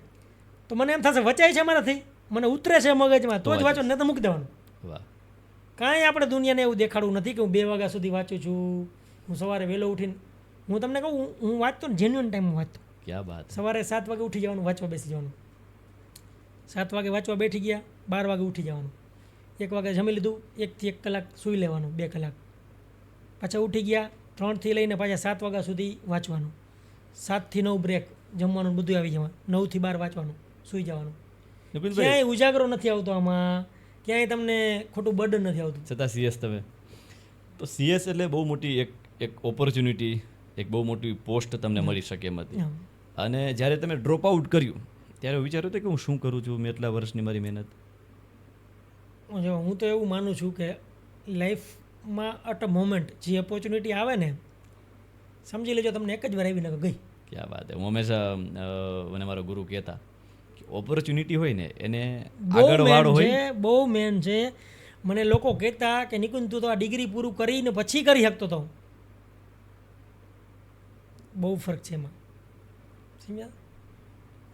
તો મને એમ થશે વચાય છે મારાથી, મને ઉતરે છે મગજમાં તો જ વાંચો, નહીં તો મૂકી દેવાનું. વાહ. કાંઈ આપણે દુનિયાને એવું દેખાડવું નથી કે હું 2 વાગ્યા સુધી વાંચું છું. હું સવારે વહેલો ઉઠીને હું તમને કહું, હું વાંચતો ને જેન્યુઅન ટાઈમમાં વાંચતો. ક્યાં વાત. સવારે 7 વાગે ઉઠી જવાનું, વાંચવા બેસી જવાનું. 7 વાગે વાંચવા બેઠી ગયા, 12 વાગે ઉઠી જવાનું. 1 વાગે જમી લીધું, 1 થી 1 કલાક સૂઈ લેવાનું, 2 કલાક. પાછા ઉઠી ગયા, 3 થી લઈને પાછા 7 વાગ્યા સુધી વાંચવાનું. 7 થી 9 બ્રેક, જમવાનું બધું આવી જવાનું, 9 થી 12 વાંચવાનું, સૂઈ જવાનું. નિકુંજભાઈ ક્યાંય ઉજાગરો નથી આવતો આમાં, ક્યાંય તમને ખોટું બર્ડન નથી આવતું. છતાં CS તમે તો CS એટલે બહુ મોટી એક ઓપોર્ચ્યુનિટી, એક બહુ મોટી પોસ્ટ તમને મળી શકે એમ હતી. હા. અને જ્યારે તમે ડ્રોપ આઉટ કર્યું ત્યારે વિચાર્યું હતું કે હું શું કરું છું, મેં એટલા વર્ષની મારી મહેનત. જો હું તો એવું માનું છું કે લાઈફમાં અટ અ મોમેન્ટ જે ઓપોર્ચ્યુનિટી આવે ને, સમજી લેજો તમને એક જ વાર આવીને ગઈ. ક્યાં વાત હું હંમેશા મને મારો ગુરુ કહેતા કે ઓપોર્ચ્યુનિટી હોય ને એને બહુ આગળ વાળો મેન હોય. છે, બહુ મેન છે. મને લોકો કહેતા કે નિકુંજ તું તો આ ડિગ્રી પૂરું કરીને પછી કરી શકતો તો. બહુ ફરક છે એમાં, સમજ્યા?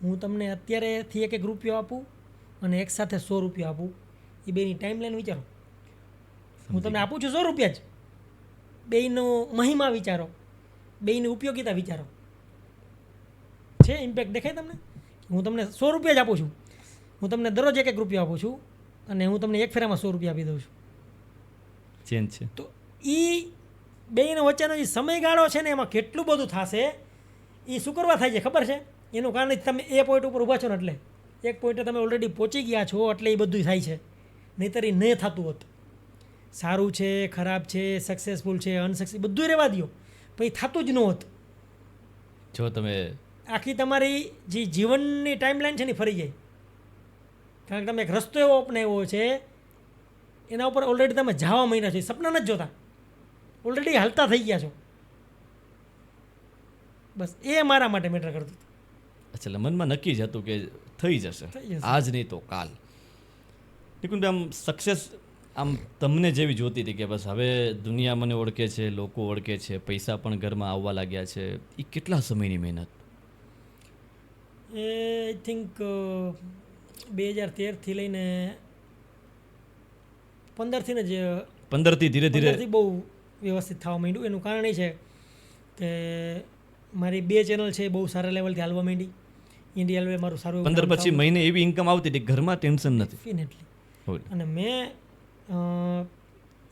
હું તમને અત્યારેથી એક રૂપિયો આપું અને એક સાથે 100 રૂપિયા આપું, એ બેની ટાઈમ લાઈન વિચારો. હું તમને આપું છું 100 રૂપિયા જ, બેયનો મહિમા વિચારો, બેયની ઉપયોગિતા વિચારો. છે ઇમ્પેક્ટ દેખાય તમને? હું તમને 100 રૂપિયા જ આપું છું, હું તમને દરરોજ એક રૂપિયો આપું છું અને હું તમને એક ફેરામાં 100 રૂપિયા આપી દઉં છું. ચેન્જ છે. તો એ બેયનો વચ્ચેનો જે સમયગાળો છે ને એમાં કેટલું બધું થશે. એ શું કરવા થાય છે ખબર છે? એનું કારણ જ તમે એ પોઈન્ટ ઉપર ઊભા છો ને, એટલે એક પોઈન્ટે તમે ઓલરેડી પહોંચી ગયા છો એટલે એ બધું થાય છે. નહીંતર એ ન થતું હોત. સારું છે, ખરાબ છે, સક્સેસફુલ છે, અનસક્સેસ બધું રહેવા દો, પણ એ થતું જ ન હોત. જો તમે આખી તમારી જે જીવનની ટાઈમલાઈન છે ને એ ફરી જાય. કારણ કે તમે એક રસ્તો એવો અપનાવ્યો છે, એના ઉપર ઓલરેડી તમે જવા માંડ્યા છો, એ સપના નથી જોતા, ઓલરેડી હાલતા થઈ ગયા છો. બસ એ મારા માટે મેટર કરતું હતું. અચ્છા, એટલે મનમાં નક્કી જ હતું કે થઈ જશે, થઈ જશે. આજ નહીં તો કાલ. નિકુંજભાઈ આમ સક્સેસ આમ તમને જેવી જોતી હતી કે બસ હવે દુનિયા મને ઓળખે છે, લોકો ઓળખે છે, પૈસા પણ ઘરમાં આવવા લાગ્યા છે, એ કેટલા સમયની મહેનત? એ આઈ થિંક 2013થી લઈને 15થી જ 15થી ધીરે ધીરે 15થી બહુ વ્યવસ્થિત થવા માંડ્યું. એનું કારણ એ છે કે મારી 2 ચેનલ છે, બહુ સારા લેવલથી હાલવા માંડી. ઇન્ડિયા લેવલે મારું સારું 15 પછી મહિને એવી ઇન્કમ આવતી હતી, ઘરમાં ટેન્શન નથી. ડેફિનેટલી. હોય. અને મેં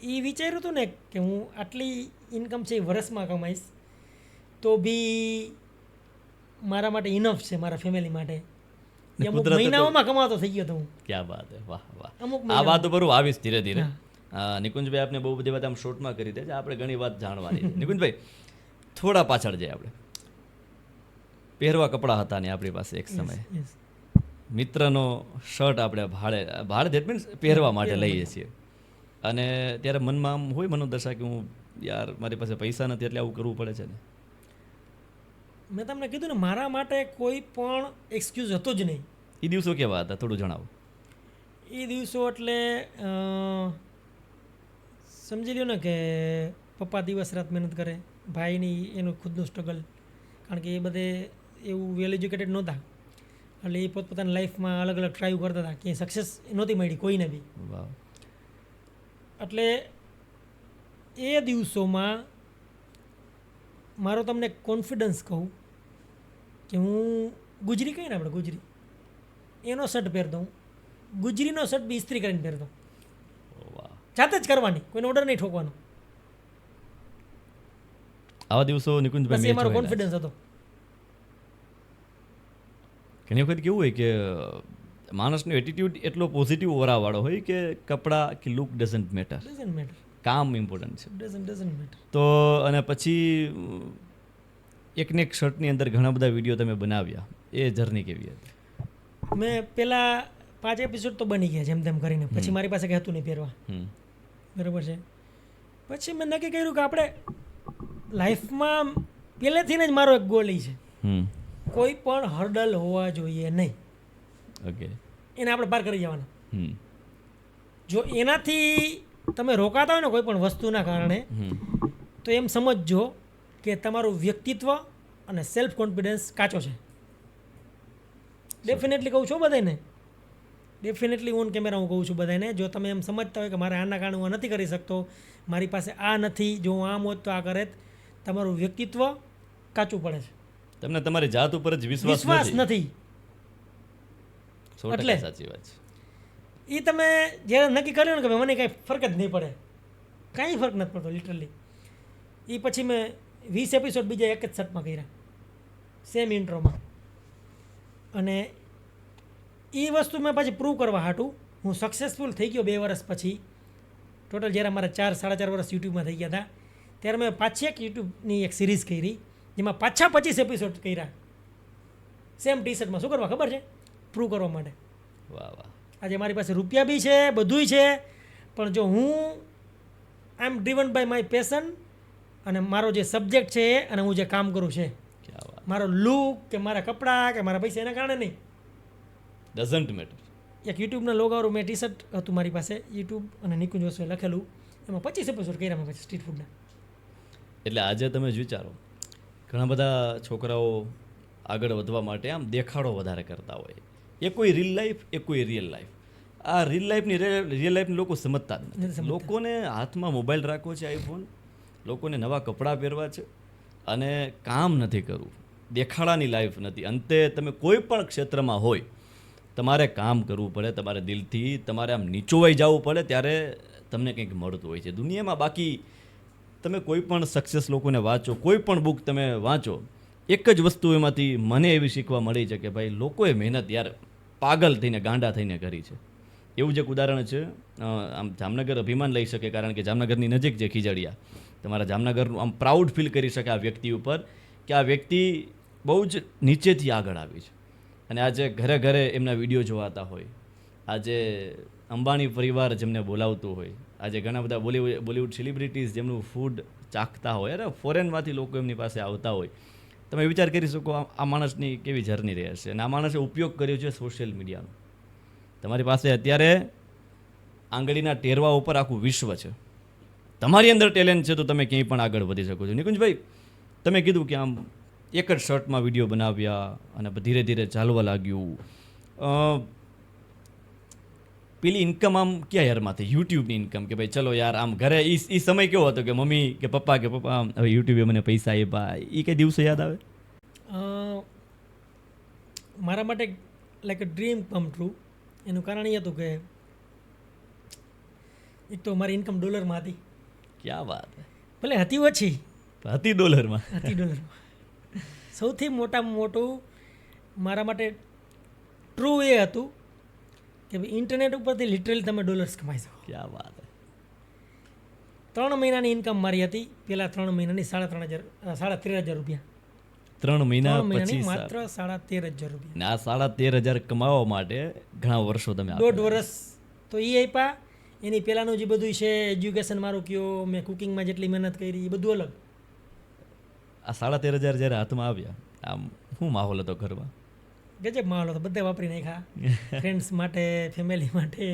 એ વિચાર્યું હતું ને કે હું આટલી ઇન્કમ છે એ વર્ષમાં કમાઈશ તો બી મારા માટે ઇનફ છે, મારા ફેમિલી માટે. એ અમુક કુદરતે તો- મહિનાઓમાં કમાતો થઈ ગયો હતો હું. ક્યાં વાત હે, વાહ વાહ. અમુક આ મહિનાઓમાં. વાત ઉપર હું આવીશ ધીરે ધીરે. હા. નિકુંજભાઈ આપને બહુ બધી વાત આમ શોર્ટમાં કરી દે છે, આપણે ઘણી વાત જાણવાની છે. નિકુંજભાઈ થોડા પાછળ જાય આપણે. પહેરવા કપડાં હતા ને આપણી પાસે એક સમય, Yes. મિત્રનો શર્ટ આપણે ભાડે ધેટ મીન્સ પહેરવા માટે લઈએ છીએ, અને ત્યારે મનમાં આમ હોય મનોદશા કે હું યાર મારી પાસે પૈસા નથી એટલે આવું કરવું પડે છે ને. મેં તમને કીધું ને મારા માટે કોઈ પણ એક્સક્યુઝ હતો જ નહીં. એ દિવસો કેવા હતા થોડું જણાવો. એ દિવસો એટલે સમજી લ્યો ને કે પપ્પા દિવસ રાત મહેનત કરે, ભાઈની એનું ખુદનું સ્ટ્રગલ, કારણ કે એ બધે એવું વેલ એજ્યુકેટેડ નહોતા, એટલે એ પોતપોતાની લાઈફમાં અલગ અલગ ટ્રાય કરતા હતા, કે સક્સેસ નહોતી મળી કોઈને બી. વાહ. એટલે એ દિવસોમાં મારો તમને કોન્ફિડન્સ કહું કે હું ગુજરી કહીએ ને આપણે ગુજરી, એનો શર્ટ પહેરતો હું, ગુજરીનો શર્ટ બી ઇસ્ત્રી કરીને પહેરતો, વાહ. જાતે જ કરવાની, કોઈને ઓર્ડર નહીં ઠોકવાનો. આવા દિવસો બસ નિકુંજભાઈ એ મેં મારો જોયેલા છે. કોન્ફિડન્સ હતો. ઘણી વખત કેવું હોય કે માણસનો એટીટ્યુડ એટલો પોઝિટિવ ઓરાવાળો હોય કે કપડાં કે look doesn't matter, doesn't matter, કામ ઇમ્પોર્ટન્ટ છે. Doesn't matter. તો અને પછી એકને એક શર્ટની અંદર ઘણા બધા વિડીયો તમે બનાવ્યા, એ જર્ની કેવી હતી? મેં પહેલાં 5 એપિસોડ તો બની ગયા જેમ તેમ કરીને, પછી મારી પાસે કંઈ હતું નહીં પહેરવા, હમ. બરાબર છે. પછી મેં નક્કી કર્યું કે આપણે લાઈફમાં પહેલેથી જ મારો એક ગોલ એ છે, હમ. કોઈ પણ હર્ડલ હોવા જોઈએ નહીં, ઓકે. એને આપણે પાર કરી જવાના. હમ. જો એનાથી તમે રોકાતા હોય ને કોઈ પણ વસ્તુના કારણે, હમ. તો એમ સમજજો કે તમારું વ્યક્તિત્વ અને સેલ્ફ કોન્ફિડન્સ કાચો છે. ડેફિનેટલી કહું છું બધાને, ડેફિનેટલી ઓન કેમેરા હું કહું છું બધાને, જો તમે એમ સમજતા હોય કે મારે આના કારણે હું આ નથી કરી શકતો, મારી પાસે આ નથી, જો હું આમ હોત તો આ કરે, તમારું વ્યક્તિત્વ કાચું પડે છે, તમને તમારી જાત ઉપર જ વિશ્વાસ વિશ્વાસ નથી. નથી. 100% એટલે. સાચી વાત છે. એ તમે જ્યારે નક્કી કર્યું ને કે ભાઈ મને કાંઈ ફરક જ નહીં પડે, કાંઈ ફરક નથી પડતો લિટરલી, એ પછી મેં 20 એપિસોડ બીજા એક જ શર્ટમાં કર્યા, સેમ ઇન્ટ્રોમાં. અને એ વસ્તુ મેં પાછી પ્રૂવ કરવા હાટું હું સક્સેસફુલ થઈ ગયો 2 વર્ષ પછી. ટોટલ જ્યારે મારા 4-4.5 વર્ષ યુટ્યુબમાં થઈ ગયા હતા ત્યારે મેં પાછી એક યુટ્યુબની એક સિરીઝ કરી જેમાં પાછા 25 એપિસોડ કર્યા સેમ ટી શર્ટમાં. શું કરવા ખબર છે? પ્રૂવ કરવા માટે. વાહ વાહ. આજે મારી પાસે રૂપિયા બી છે, બધુંય છે, પણ જો હું આઈ એમ ડ્રીવન બાય માય પેશન અને મારો જે સબ્જેક્ટ છે અને હું જે કામ કરું છે, ક્યાં વાત. મારો લુક કે મારા કપડાં કે મારા પૈસા એના કારણે નહીં. Doesn't matter. એક યુટ્યુબના લોગાવાળું મેં ટી શર્ટ હતું મારી પાસે, યુટ્યુબ અને નિકુંજ વસ્તુએ લખેલું, એમાં 25 એપિસોડ કર્યા મેં પછી સ્ટ્રીટ ફૂડના. એટલે આજે તમે જ વિચારો ઘણા બધા છોકરાઓ આગળ વધવા માટે આમ દેખાડો વધારે કરતા હોય. એ કોઈ રીલ લાઈફ, એ કોઈ રિયલ લાઈફ. આ રિયલ લાઈફની લોકો સમજતા જ નથી નથી. સમજતા. લોકોને હાથમાં મોબાઈલ રાખવો છે, આઈફોન, લોકોને નવા કપડાં પહેરવા છે અને કામ નથી કરવું. દેખાડાની લાઈફ નથી. અંતે તમે કોઈ પણ ક્ષેત્રમાં હોય તમારે કામ કરવું પડે, તમારે દિલથી તમારે આમ નીચોવાઈ જવું પડે ત્યારે તમને કંઈક મળતું હોય છે દુનિયામાં. બાકી તમે કોઈ પણ સક્સેસ લોકોને વાંચો, કોઈ પણ બુક તમે વાંચો, એક જ વસ્તુ એમાંથી મને એવી શીખવા મળી છે કે ભાઈ લોકોએ મહેનત યાર પાગલ થઈને ગાંડા થઈને કરી છે. એવું જ એક ઉદાહરણ છે. આમ જામનગર અભિમાન લઈ શકે કારણ કે જામનગરની નજીક છે ખીજડીયા. તમારા જામનગરનું આમ પ્રાઉડ ફીલ કરી શકે આ વ્યક્તિ ઉપર કે આ વ્યક્તિ બહુ જ નીચેથી આગળ આવી છે અને આજે ઘરે ઘરે એમના વિડીયો જોવાતા હોય. આજે અંબાણી પરિવાર જેમને બોલાવતું હોય, આજે ઘણા બધા બોલિવૂડ સેલિબ્રિટીઝ જેમનું ફૂડ ચાખતા હોય, અરે ફોરેનમાંથી લોકો એમની પાસે આવતા હોય. તમે વિચાર કરી શકો આ માણસની કેવી જર્ની રહે છે અને આ માણસે ઉપયોગ કર્યો છે સોશિયલ મીડિયાનો. તમારી પાસે અત્યારે આંગળીના ટેરવા ઉપર આખું વિશ્વ છે. તમારી અંદર ટેલેન્ટ છે તો તમે ક્યાંય પણ આગળ વધી શકો છો. નિકુંજભાઈ, તમે કીધું કે આમ એક જ શર્ટમાં વિડીયો બનાવ્યા અને ધીરે ધીરે ચાલવા લાગ્યું. પેલી ઇન્કમ આમ ક્યાં યારમાંથી? યુટ્યુબની ઇન્કમ કે ભાઈ ચલો યાર આમ ઘરે એ સમય કેવો હતો કે મમ્મી કે પપ્પા હવે યુટ્યુબે મને પૈસા આપ્યા, એ કઈ દિવસો યાદ આવે? મારા માટે like a dream come true. એનું કારણ એ હતું કે એક તો મારી ઇન્કમ ડોલરમાં હતી. ક્યાં વાત હે. ભલે હતી ઓછી, હતી ડોલરમાં. હતી ડોલરમાં. સૌથી મોટામાં મોટું મારા માટે ટ્રુ એ હતું કે ભાઈ ઇન્ટરનેટ ઉપરથી લિટરલી તમે ડોલર્સ કમાઈ શકો. ક્યાં વાત હે. 3 મહિનાની ઇન્કમ મારી હતી પહેલાં. 3 મહિનાની 13,500 રૂપિયા. 3 મહિના 3 મહિનાની પછી માત્ર 13,500 રૂપિયા. ને આ 13,500 કમાવા માટે ઘણા વર્ષો તમે 1.5 વર્ષ તો એ આપ્યા. એની પહેલાંનું જે બધું છે એજ્યુકેશન મારું કયો, મેં કુકિંગમાં જેટલી મહેનત કરી એ બધું અલગ. આ 13,500 જ્યારે હાથમાં આવ્યા આમ શું માહોલ હતો ઘરમાં? ગજબ માહોલ હતો. બધા વાપરી નાખ્યા. ફ્રેન્ડ્સ માટે, ફેમિલી માટે,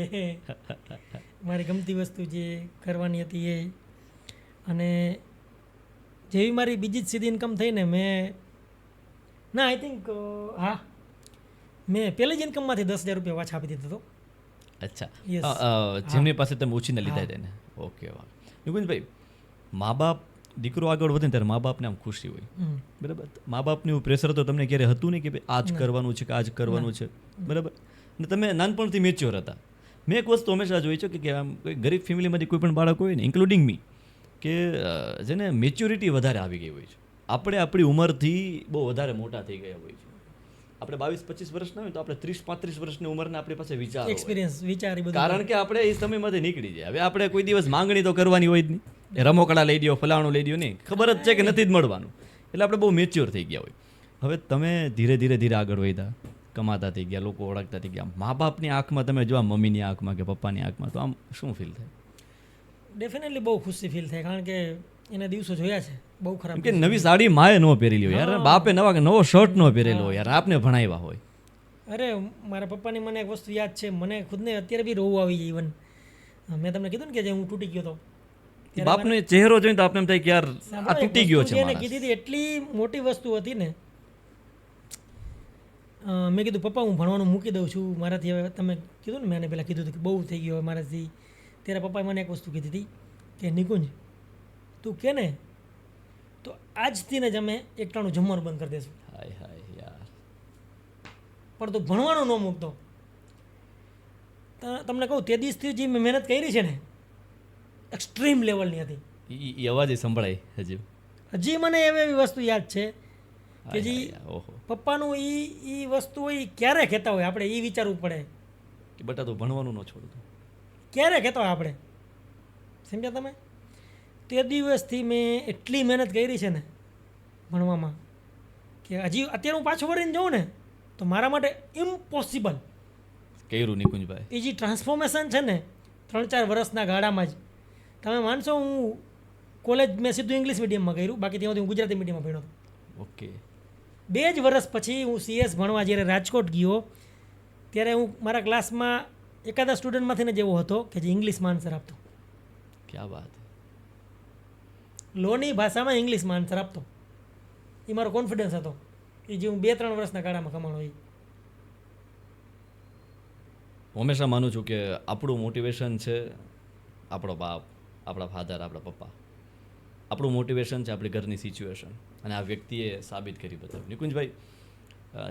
મારી ગમતી વસ્તુ જે કરવાની હતી એ. અને જેવી મારી બીજી જ સીધી ઇન્કમ થઈને મેં આઈ થિંક મેં પહેલી જ ઇન્કમમાંથી 10,000 રૂપિયા પાછા આપી દીધો હતો. અચ્છા. Yes. જેમની પાસે તમે ઉછીને લીધા હતા એને. ઓકે વાહ. નિકુંજભાઈ, મા બાપ દીકરો આગળ વધે ને ત્યારે મા બાપને આમ ખુશી હોય, બરાબર? મા બાપનું એવું પ્રેશર તો તમને ક્યારે હતું નહીં કે ભાઈ આ જ કરવાનું છે કે આ જ કરવાનું છે, બરાબર? અને તમે નાનપણથી મેચ્યોર હતા. મેં એક વસ્તુ હંમેશા જોઈ છે કે આમ કોઈ ગરીબ ફેમિલીમાંથી કોઈ પણ બાળક હોય ને, ઇન્ક્લુડિંગ મી, કે જેને મેચ્યોરિટી વધારે આવી ગઈ હોય છે. આપણે આપણી ઉંમરથી બહુ વધારે મોટા થઈ ગયા હોય છે. આપણે 22-25 વર્ષના હોય તો આપણે 30-35 વર્ષની ઉંમરના આપણી પાસે વિચાર એક્સપિરિયન્સ વિચારી બધું. કારણ કે આપણે એ સમયમાંથી નીકળી જાય. હવે આપણે કોઈ દિવસ માંગણી તો કરવાની હોય જ નહીં. એ રમકડા લઈ દો, ફલાણું લઈ દો, નહીં, ખબર જ છે કે નથી જ મળવાનું. એટલે આપણે બહુ મેચ્યોર થઈ ગયા હોય. હવે તમે ધીરે ધીરે આગળ વધ્યા, કમાતા થઈ ગયા, લોકો ઓળખતા થઈ ગયા. મા બાપની આંખમાં તમે જો મમ્મીની આંખમાં કે પપ્પાની આંખમાં તો આમ શું ફીલ થાય? ડેફિનેટલી બહુ ખુશી ફીલ થાય કારણ કે એના દિવસો જોયા છે બહુ ખરાબ. કે નવી સાડી માએ ન પહેરેલી હોય યાર, બાપે નવો શર્ટ ન પહેરેલો હોય યાર, આપને ભણાવ્યા હોય. અરે મારા પપ્પાની મને એક વસ્તુ યાદ છે, મને ખુદને અત્યારે બી રોવું આવી જાય. ઇવન મેં તમને કીધું ને કે જે હું તૂટી ગયો હતો, બાપનો ચહેરો જોઈને તો આપણે એમ થાય કે યાર આ તૂટી ગયો છે. એને કીધી હતી એટલી મોટી વસ્તુ હતી ને. મેં કીધું પપ્પા હું ભણવાનું મૂકી દઉં છું, મારાથી હવે, તમે કીધું ને મેં એને પહેલાં કીધું હતું કે બહુ થઈ ગયો હવે મારાથી. ત્યારે પપ્પાએ મને એક વસ્તુ કીધી હતી કે નિકુંજ તું કે ને તો આજથી જ અમે એકટાણું જમવાનું બંધ કરી દઈશું. હાય હાય યાર. પણ તું ભણવાનું ન મૂકતો. તમને કહું તે દિવસથી જે મેં મહેનત કરી છે ને એક્સ્ટ્રીમ લેવલની હતી. એ અવાજ સંભળાય હજી મને એવી વસ્તુ યાદ છે કે જે પપ્પાનું એ વસ્તુ હોય ઈ ક્યારે કહેતા હોય આપણે એ વિચારવું પડે. કે બટા તું ભણવાનું ન છોડતું. ક્યારે કહેતા હોય આપણે, સમજ્યા તમે? તે દિવસથી મેં એટલી મહેનત કરી છે ને ભણવામાં કે હજી અત્યારે હું પાછું વળીને જાઉં ને તો મારા માટે ઇમ્પોસિબલ. કર્યું નિકુંજભાઈ. એ જે ટ્રાન્સફોર્મેશન છે ને 3-4 વર્ષના ગાળામાં જ, તમે માનશો હું કોલેજ મેં સીધું ઇંગ્લિશ મીડિયમમાં કર્યું, બાકી ત્યાંથી હું ગુજરાતી મીડિયમમાં ભણ્યો હતો. ઓકે. 2 જ વર્ષ પછી હું CS ભણવા જ્યારે રાજકોટ ગયો ત્યારે હું મારા ક્લાસમાં એકાદા સ્ટુડન્ટમાંથી ને જેવો હતો કે જે ઇંગ્લિશમાં આન્સર આપતો, ક્યાં વાત. લોની ભાષામાં ઇંગ્લિશમાં આન્સર આપતો. એ મારો કોન્ફિડન્સ હતો એ જે હું 2-3 વર્ષના ગાળામાં કમાણો એ. હું હંમેશા માનું છું કે આપણું મોટિવેશન છે આપણો બાપ, આપણા ફાધર, આપણા પપ્પા. આપણું મોટિવેશન છે આપણી ઘરની સિચ્યુએશન, અને આ વ્યક્તિએ સાબિત કરી બતાવ્યું. નિકુંજભાઈ,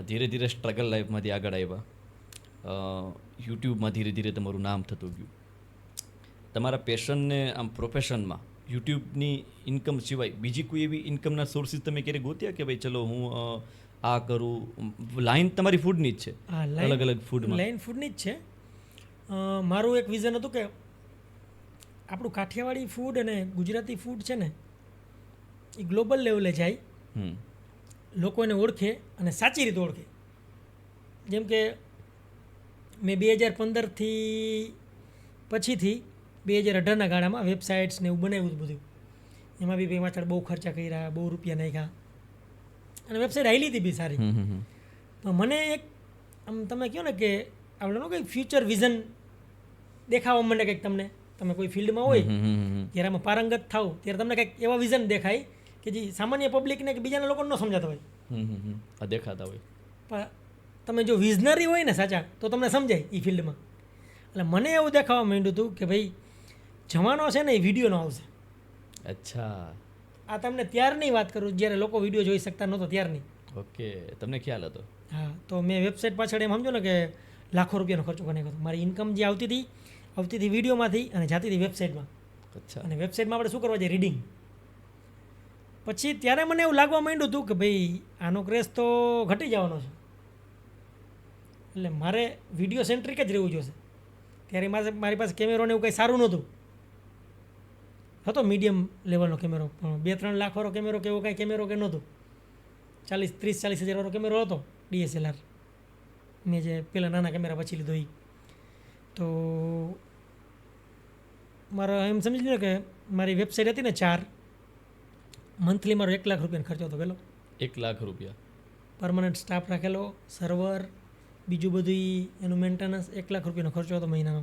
ધીરે ધીરે સ્ટ્રગલ લાઈફમાંથી આગળ આવ્યા, યુટ્યુબમાં ધીરે ધીરે તમારું નામ થતું ગયું. તમારા પેશનને આમ પ્રોફેશનમાં યુટ્યુબની ઇન્કમ સિવાય બીજી કોઈ એવી ઇન્કમના સોર્સિસ તમે ક્યારે ગોત્યા કે ભાઈ ચલો હું આ કરું? લાઈન તમારી ફૂડની જ છે, અલગ અલગ ફૂડમાં લાઈન ફૂડની જ છે. મારું એક વિઝન હતું કે આપણું કાઠિયાવાડી ફૂડ અને ગુજરાતી ફૂડ છે ને એ ગ્લોબલ લેવલે જાય, હમ લોકો એને ઓળખે અને સાચી રીતે ઓળખે. જેમ કે મેં 2015થી પછીથી 2018ના ગાળામાં વેબસાઇટ્સ ને એવું બનાવ્યું હતું બધું. એમાં બી ભાઈ પાછળ બહુ ખર્ચા કર્યા, બહુ રૂપિયા નાખ્યા, અને વેબસાઇટ હાલી હતી બી સારી. પણ મને એક આમ તમે કહો ને કે આપણે કંઈક ફ્યુચર વિઝન દેખાવા માંડે કંઈક તમને, તમે કોઈ ફિલ્ડમાં હોય જ્યારે આમાં પારંગત થાવ ત્યારે તમને કંઈક એવા વિઝન દેખાય કે જે સામાન્ય પબ્લિકને કે બીજાના લોકોને ન સમજાતા હોય, આ દેખાતા હોય. પણ તમે જો વિઝનરી હોય ને સાચા તો તમને સમજાય એ ફિલ્ડમાં. એટલે મને એવું દેખાવા માંડ્યું હતું કે ભાઈ જવાનો છે ને એ વિડીયોનો આવશે. અચ્છા. આ તમને ત્યારની વાત કરું જ્યારે લોકો વિડીયો જોઈ શકતા નહોતો ત્યારની. ઓકે, તમને ખ્યાલ હતો. હા, તો મેં વેબસાઇટ પાછળ એમ સમજો ને કે લાખો રૂપિયાનો ખર્ચો કરી નાખ્યો હતો. મારી ઇન્કમ જે આવતી હતી વિડીયોમાંથી અને જાતી હતી વેબસાઇટમાં. અચ્છા. અને વેબસાઇટમાં આપણે શું કરવા જઈએ? રીડિંગ. પછી ત્યારે મને એવું લાગવા માંડ્યું હતું કે ભાઈ આનો ક્રેઝ તો ઘટી જવાનો છે, એટલે મારે વિડીયો સેન્ટ્રિક જ રહેવું જોઈશે. ત્યારે મારી પાસે કેમેરોને એવું કંઈ સારું નહોતું, હતો મીડિયમ લેવલનો કેમેરો, પણ 2-3 લાખ વાળો કેમેરો કે એવો કાંઈ કેમેરો કે નહોતું. 30-40 હજાર વાળો કેમેરો હતો DSLR, મેં જે પહેલાં નાના કેમેરા પછી લીધો એ. તો મારો એમ સમજી લો કે મારી વેબસાઇટ હતી ને 4, મંથલી મારો 1 લાખ રૂપિયાનો ખર્ચો હતો પેલો. 1 લાખ રૂપિયા પરમનન્ટ સ્ટાફ રાખેલો, સર્વર, બીજું બધું એનું મેન્ટેનન્સ, 1 લાખ રૂપિયાનો ખર્ચો હતો મહિનાનો.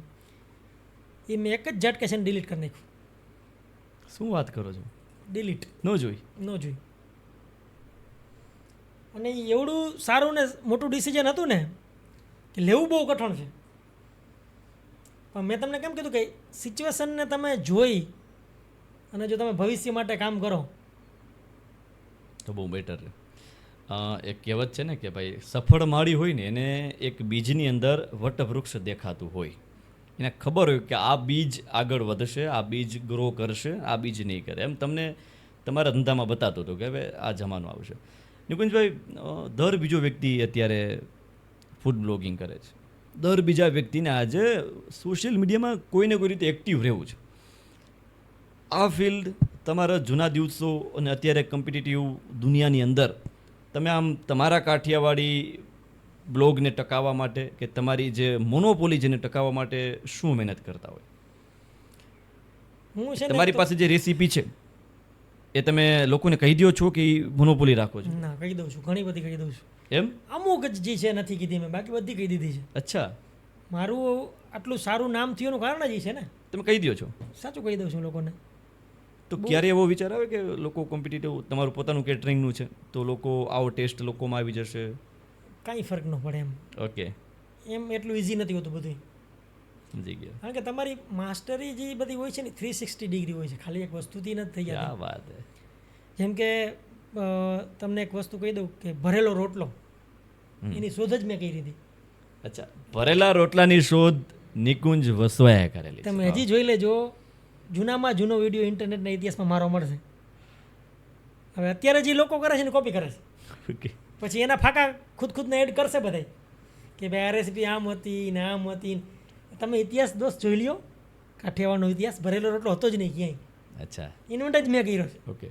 એ મેં એક જ ઝટકે છે ને ડિલીટ કરી નાખ્યું. શું વાત કરો છો? ડિલીટ ન જોઈ? ન જોઈ. અને ઈ એવડું સારું ને મોટું ડિસિઝન હતું ને કે લેવું બહુ કઠણ છે. પણ મેં તમને કેમ કીધું કે સિચ્યુએશનને તમે જોઈ અને જો તમે ભવિષ્ય માટે કામ કરો તો બહુ બેટર રહે. એક કહેવત છે ને કે ભાઈ સફળ માળી હોય ને એને એક બીજની અંદર વટવૃક્ષ દેખાતું હોય, એને ખબર હોય કે આ બીજ આગળ વધશે, આ બીજ ગ્રો કરશે, આ બીજ નહીં કરે. એમ તમને તમારા ધંધામાં બતાતો હતો કે હવે આ જમાનો આવશે. નિકુંજભાઈ, દર બીજો વ્યક્તિ અત્યારે ફૂડ બ્લોગિંગ કરે છે, દર બીજા વ્યક્તિને આજે સોશિયલ મીડિયામાં કોઈને કોઈ રીતે એક્ટિવ રહેવું છે. આ ફિલ્ડ તમારા જૂના દિવસો અને અત્યારે કોમ્પિટિટિવ દુનિયાની અંદર તમે આમ તમારા કાઠિયાવાડી બ્લોગને ટકાવવા માટે કે તમારી જે મોનોપોલી જેને ટકાવવા માટે શું મહેનત કરતા હોય? હું છે ને તમારી પાસે જે રેસીપી છે એ તમે લોકોને કહી દો છો કે મોનોપોલી રાખો છો? ના, કહી દઉં છું, ઘણી બધી કહી દઉં છું. એમ? અમુક જ જે છે નથી કીધી મેં, બાકી બધી કહી દીધી છે. અચ્છા. મારું આટલું સારું નામ થયું કારણ જ છે ને. તમે કહી દો છો? સાચું કહી દઉં છું લોકોને. તો ક્યારે એવો વિચાર આવે કે લોકો કોમ્પિટિટિવ તમારું પોતાનું કેટરિંગનું છે તો લોકો આવો ટેસ્ટ લોકોમાં આવી જશે? કાંઈ ફરક ન પડે એમ. ઓકે. એમ એટલું ઇઝી નથી હોતું બધું. સમજી ગયા. કારણ કે તમારી માસ્ટરી જે બધી હોય છે ને 360 ડિગ્રી હોય છે, ખાલી એક વસ્તુથી નથી થઈ ક્યાં જતી. વાત હે. જેમ કે તમને એક વસ્તુ કહી દઉં કે ભરેલો રોટલો, એની શોધ જ મેં કરી હતી. અચ્છા, ભરેલા રોટલાની શોધ નિકુંજ વસવાએ કરેલી છે. તમે હજી જોઈ લેજો, જૂનામાં જૂનો વિડીયો ઇન્ટરનેટના ઇતિહાસમાં મારો મળશે. હવે અત્યારે જે લોકો કરે છે ને કોપી કરે છે. ઓકે. પછી એના ફાંકા ખુદને એડ કરશે બધાય કે ભાઈ આ રેસીપી આમ હતી ને આમ હતી. તમે ઇતિહાસ દોસ્ત જોઈ લ્યો, કાઠિયાવાડનો ઇતિહાસ ભરેલો રોટલો હતો જ નહીં ક્યાંય. અચ્છા, ઇન્વેન્ટ જ મેં કર્યો છે. ઓકે.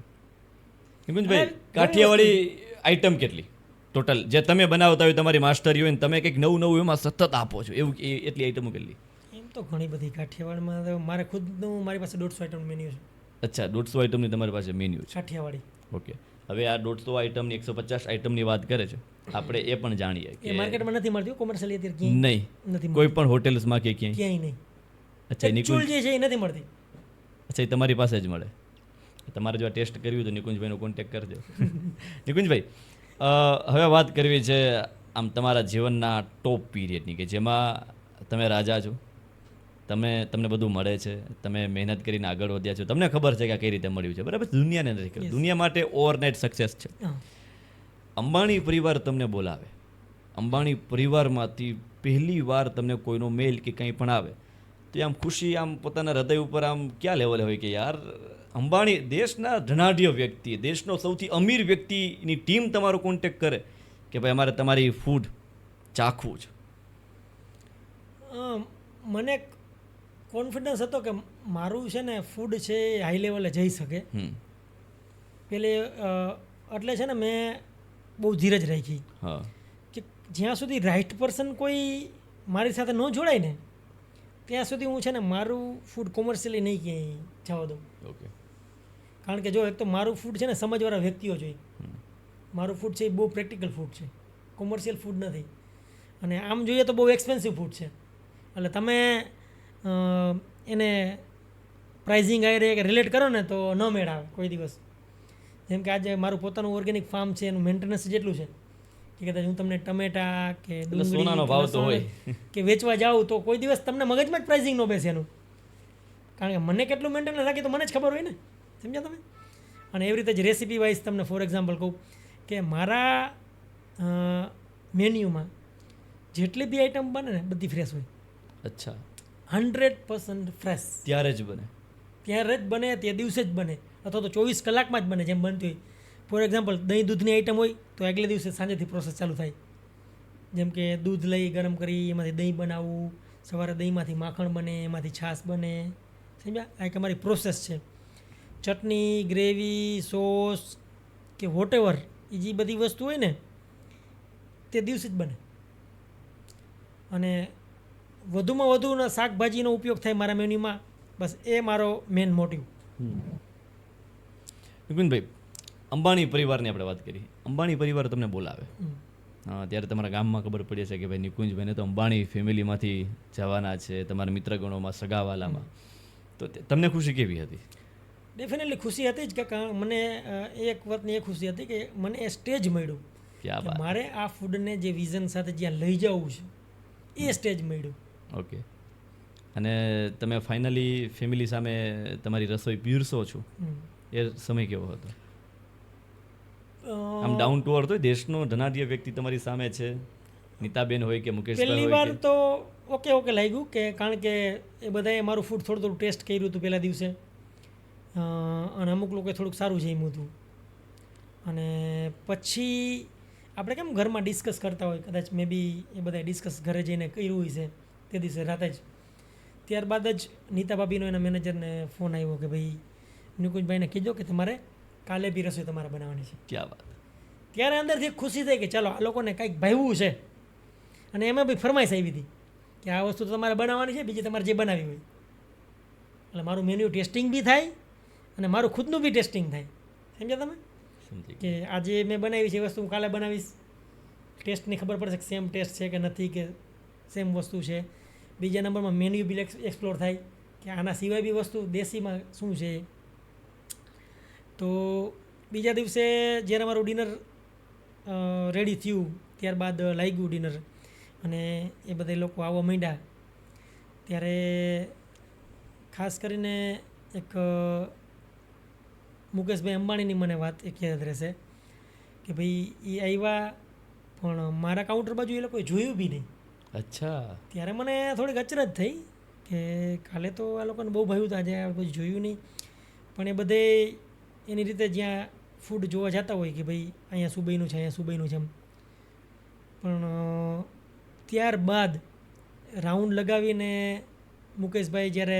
નિકુંજભાઈ, કાઠિયાવાડી આઈટમ કેટલી ટોટલ જે તમે બનાવતા હોય, તમારી માસ્ટરી હોય ને તમે કંઈક નવું એમાં સતત આપો છો, એવું એટલી આઈટમો કેટલી? એમ તો ઘણી બધી કાઠિયાવાડમાં તો મારે ખુદનું મારી પાસે 150 આઈટમ મેન્યુ છે. અચ્છા, 150 આઈટમની તમારી પાસે મેન્યુ છે. કાઠિયાવાડી. ઓકે. હવે આ 150 આઈટમની 150 આઈટમની વાત કરે છે, આપણે એ પણ જાણીએ એ કે માર્કેટમાં નથી મળતી કોમર્શિયલી અત્યારે ક્યાંય નહીં, નથી કોઈ પણ હોટેલ્સમાં કે ક્યાંય? ક્યાંય નહીં. અચ્છા, ચૂલ નિકુંજ, જે છે એ નથી મળતી. અચ્છા, એ તમારી પાસે જ મળે. તમારે જો આ ટેસ્ટ કર્યું તો નિકુંજભાઈનો કોન્ટેક્ટ કરજો. નિકુંજભાઈ, હવે વાત કરવી છે આમ તમારા જીવનના ટોપ પીરિયડની, કે જેમાં તમે રાજા છો, તમને બધું મળે છે, તમે મહેનત કરીને આગળ વધ્યા છો, તમને ખબર છે કે આ કઈ રીતે મળ્યું છે, બરાબર? દુનિયાને નથી ખબર. દુનિયા માટે ઓવરનાઇટ સક્સેસ છે. હા. અંબાણી પરિવાર તમને બોલાવે, અંબાણી પરિવારમાંથી પહેલી વાર તમને કોઈનો મેલ કે કંઈ પણ આવે તો આમ ખુશી આમ પોતાના હૃદય ઉપર આમ ક્યાં લેવલે હોય કે યાર અંબાણી દેશના ધનાઢ્ય વ્યક્તિ, દેશનો સૌથી અમીર વ્યક્તિની ટીમ તમારો કોન્ટેક્ટ કરે કે ભાઈ અમારે તમારી ફૂડ ચાખવું છે? મને કોન્ફિડન્સ હતો કે મારું છે ને ફૂડ છે એ હાઈ લેવલે જઈ શકે. પેલે એટલે છે ને મેં બહુ ધીરજ રાખી હા, કે જ્યાં સુધી રાઈટ પર્સન કોઈ મારી સાથે ન જોડાય ને ત્યાં સુધી હું છે ને મારું ફૂડ કોમર્શિયલી નહીં ક્યાંય જવા દઉં. ઓકે. કારણ કે જો એક તો મારું ફૂડ છે ને સમજવાળા વ્યક્તિઓ જોઈએ. મારું ફૂડ છે એ બહુ પ્રેક્ટિકલ ફૂડ છે, કોમર્શિયલ ફૂડ નથી. અને આમ જોઈએ તો બહુ એક્સપેન્સિવ ફૂડ છે. એટલે તમે એને પ્રાઇઝિંગ આવી રિલેટ કરો ને તો ન મેળ આવે કોઈ દિવસ. જેમ કે આજે મારું પોતાનું ઓર્ગેનિક ફાર્મ છે, એનું મેન્ટેનન્સ જેટલું છે કે કદાચ હું તમને ટમેટા કે સોનાનો ભાવ તો હોય કે વેચવા જાઉં તો કોઈ દિવસ તમને મગજમાં જ પ્રાઇઝિંગ ન બેસે એનું. કારણ કે મને કેટલું મેન્ટેનન્સ રાખે તો મને જ ખબર હોય ને, સમજ્યા તમે? અને એવી રીતે જ રેસીપી વાઇઝ તમને ફોર એક્ઝામ્પલ કહું કે મારા મેન્યુમાં જેટલી બી આઈટમ બને ને બધી ફ્રેશ હોય. અચ્છા, 100% ફ્રેશ. ત્યારે જ બને? ત્યારે જ બને, તે દિવસે જ બને, અથવા તો 24 કલાકમાં જ બને જેમ બનતી હોય. ફોર એક્ઝામ્પલ દહીં દૂધની આઈટમ હોય તો આગલે દિવસે સાંજેથી પ્રોસેસ ચાલુ થાય. જેમ કે દૂધ લઈ ગરમ કરી એમાંથી દહીં બનાવવું, સવારે દહીંમાંથી માખણ બને, એમાંથી છાશ બને, સમજ્યા? આ એક અમારી પ્રોસેસ છે. ચટણી, ગ્રેવી, સોસ કે વોટેવર એ જે બધી વસ્તુ હોય ને તે દિવસે જ બને. અને વધુમાં વધુના શાકભાજીનો ઉપયોગ થાય મારા મેન્યુમાં, બસ એ મારો મેન મોટિવ. નિકુંજભાઈ, અંબાણી પરિવારની આપણે વાત કરી. અંબાણી પરિવાર તમને બોલાવે ત્યારે તમારા ગામમાં ખબર પડી છે કે ભાઈ નિકુંજભાઈને તો અંબાણી ફેમિલીમાંથી જવાના છે, તમારા મિત્રગણોમાં, સગાવાલામાં, તો તમને ખુશી કેવી હતી? ડેફિનેટલી ખુશી હતી જ કે મને એક વાતની એ ખુશી હતી કે મને એ સ્ટેજ મળ્યું કે મારે આ ફૂડને જે વિઝન સાથે જ્યાં લઈ જવું છે એ સ્ટેજ મળ્યું. ઓકે. અને તમે ફાઇનલી ફેમિલી સામે તમારી રસોઈ પીરસો છો, એ સમય કેવો હતો? આમ ડાઉન ટુ અર્થ હોય, દેશનો ધનાઢ્ય વ્યક્તિ તમારી સામે છે, નીતાબેન હોય કે મુકેશભાઈ હોય. પહેલી વાર તો ઓકે લાગ્યું કે કારણ કે એ બધાએ મારું ફૂડ થોડું ટેસ્ટ કર્યું હતું પહેલા દિવસે, અને અમુક લોકોએ થોડુંક સારું જમ્યું હતું. અને પછી આપણે કેમ ઘરમાં ડિસ્કસ કરતા હોય, કદાચ મે બી એ બધાએ ડિસ્કસ ઘરે જઈને કર્યું હોય છે તે દિવસે રાતે જ. ત્યારબાદ જ નીતા ભાભીનો એના મેનેજરને ફોન આવ્યો કે ભાઈ નિકુંજભાઈને કીધો કે તમારે કાલે બી રસોઈ તમારે બનાવવાની છે. ક્યાં વાત! ત્યારે અંદરથી ખુશી થઈ કે ચાલો આ લોકોને કંઈક ભાવ્યું છે. અને એમાં બી ફરમાઈશ આવી હતી કે આ વસ્તુ તો તમારે બનાવવાની છે, બીજી તમારે જે બનાવી હોય. એટલે મારું મેન્યુ ટેસ્ટિંગ બી થાય અને મારું ખુદનું બી ટેસ્ટિંગ થાય. સમજ્યા તમે? કે આજે મેં બનાવી છે એ વસ્તુ હું કાલે બનાવીશ, ટેસ્ટની ખબર પડશે કે સેમ ટેસ્ટ છે કે નથી, કે સેમ વસ્તુ છે. બીજા નંબરમાં મેન્યુ બી એક્સપ્લોર થાય કે આના સિવાય બી વસ્તુ દેશીમાં શું છે. તો બીજા દિવસે જ્યારે મારું ડિનર રેડી થયું ત્યારબાદ લાગ્યું ડિનર અને એ બધા લોકો આવવા માંડ્યા ત્યારે ખાસ કરીને એક મુકેશભાઈ અંબાણીની મને વાત એક યાદ રહેશે કે ભાઈ એ આવ્યા પણ મારા કાઉન્ટર બાજુ એ લોકોએ જોયું બી નહીં. અચ્છા. ત્યારે મને થોડીક અચરજ થઈ કે કાલે તો આ લોકોને બહુ ભાવ્યું હતું, આજે આ બધું જોયું નહીં. પણ એ બધે એની રીતે જ્યાં ફૂડ જોવા જતા હોય કે ભાઈ અહીંયા શું બન્યું છે અહીંયા શું બન્યું છે એમ, પણ ત્યારબાદ રાઉન્ડ લગાવીને મુકેશભાઈ જ્યારે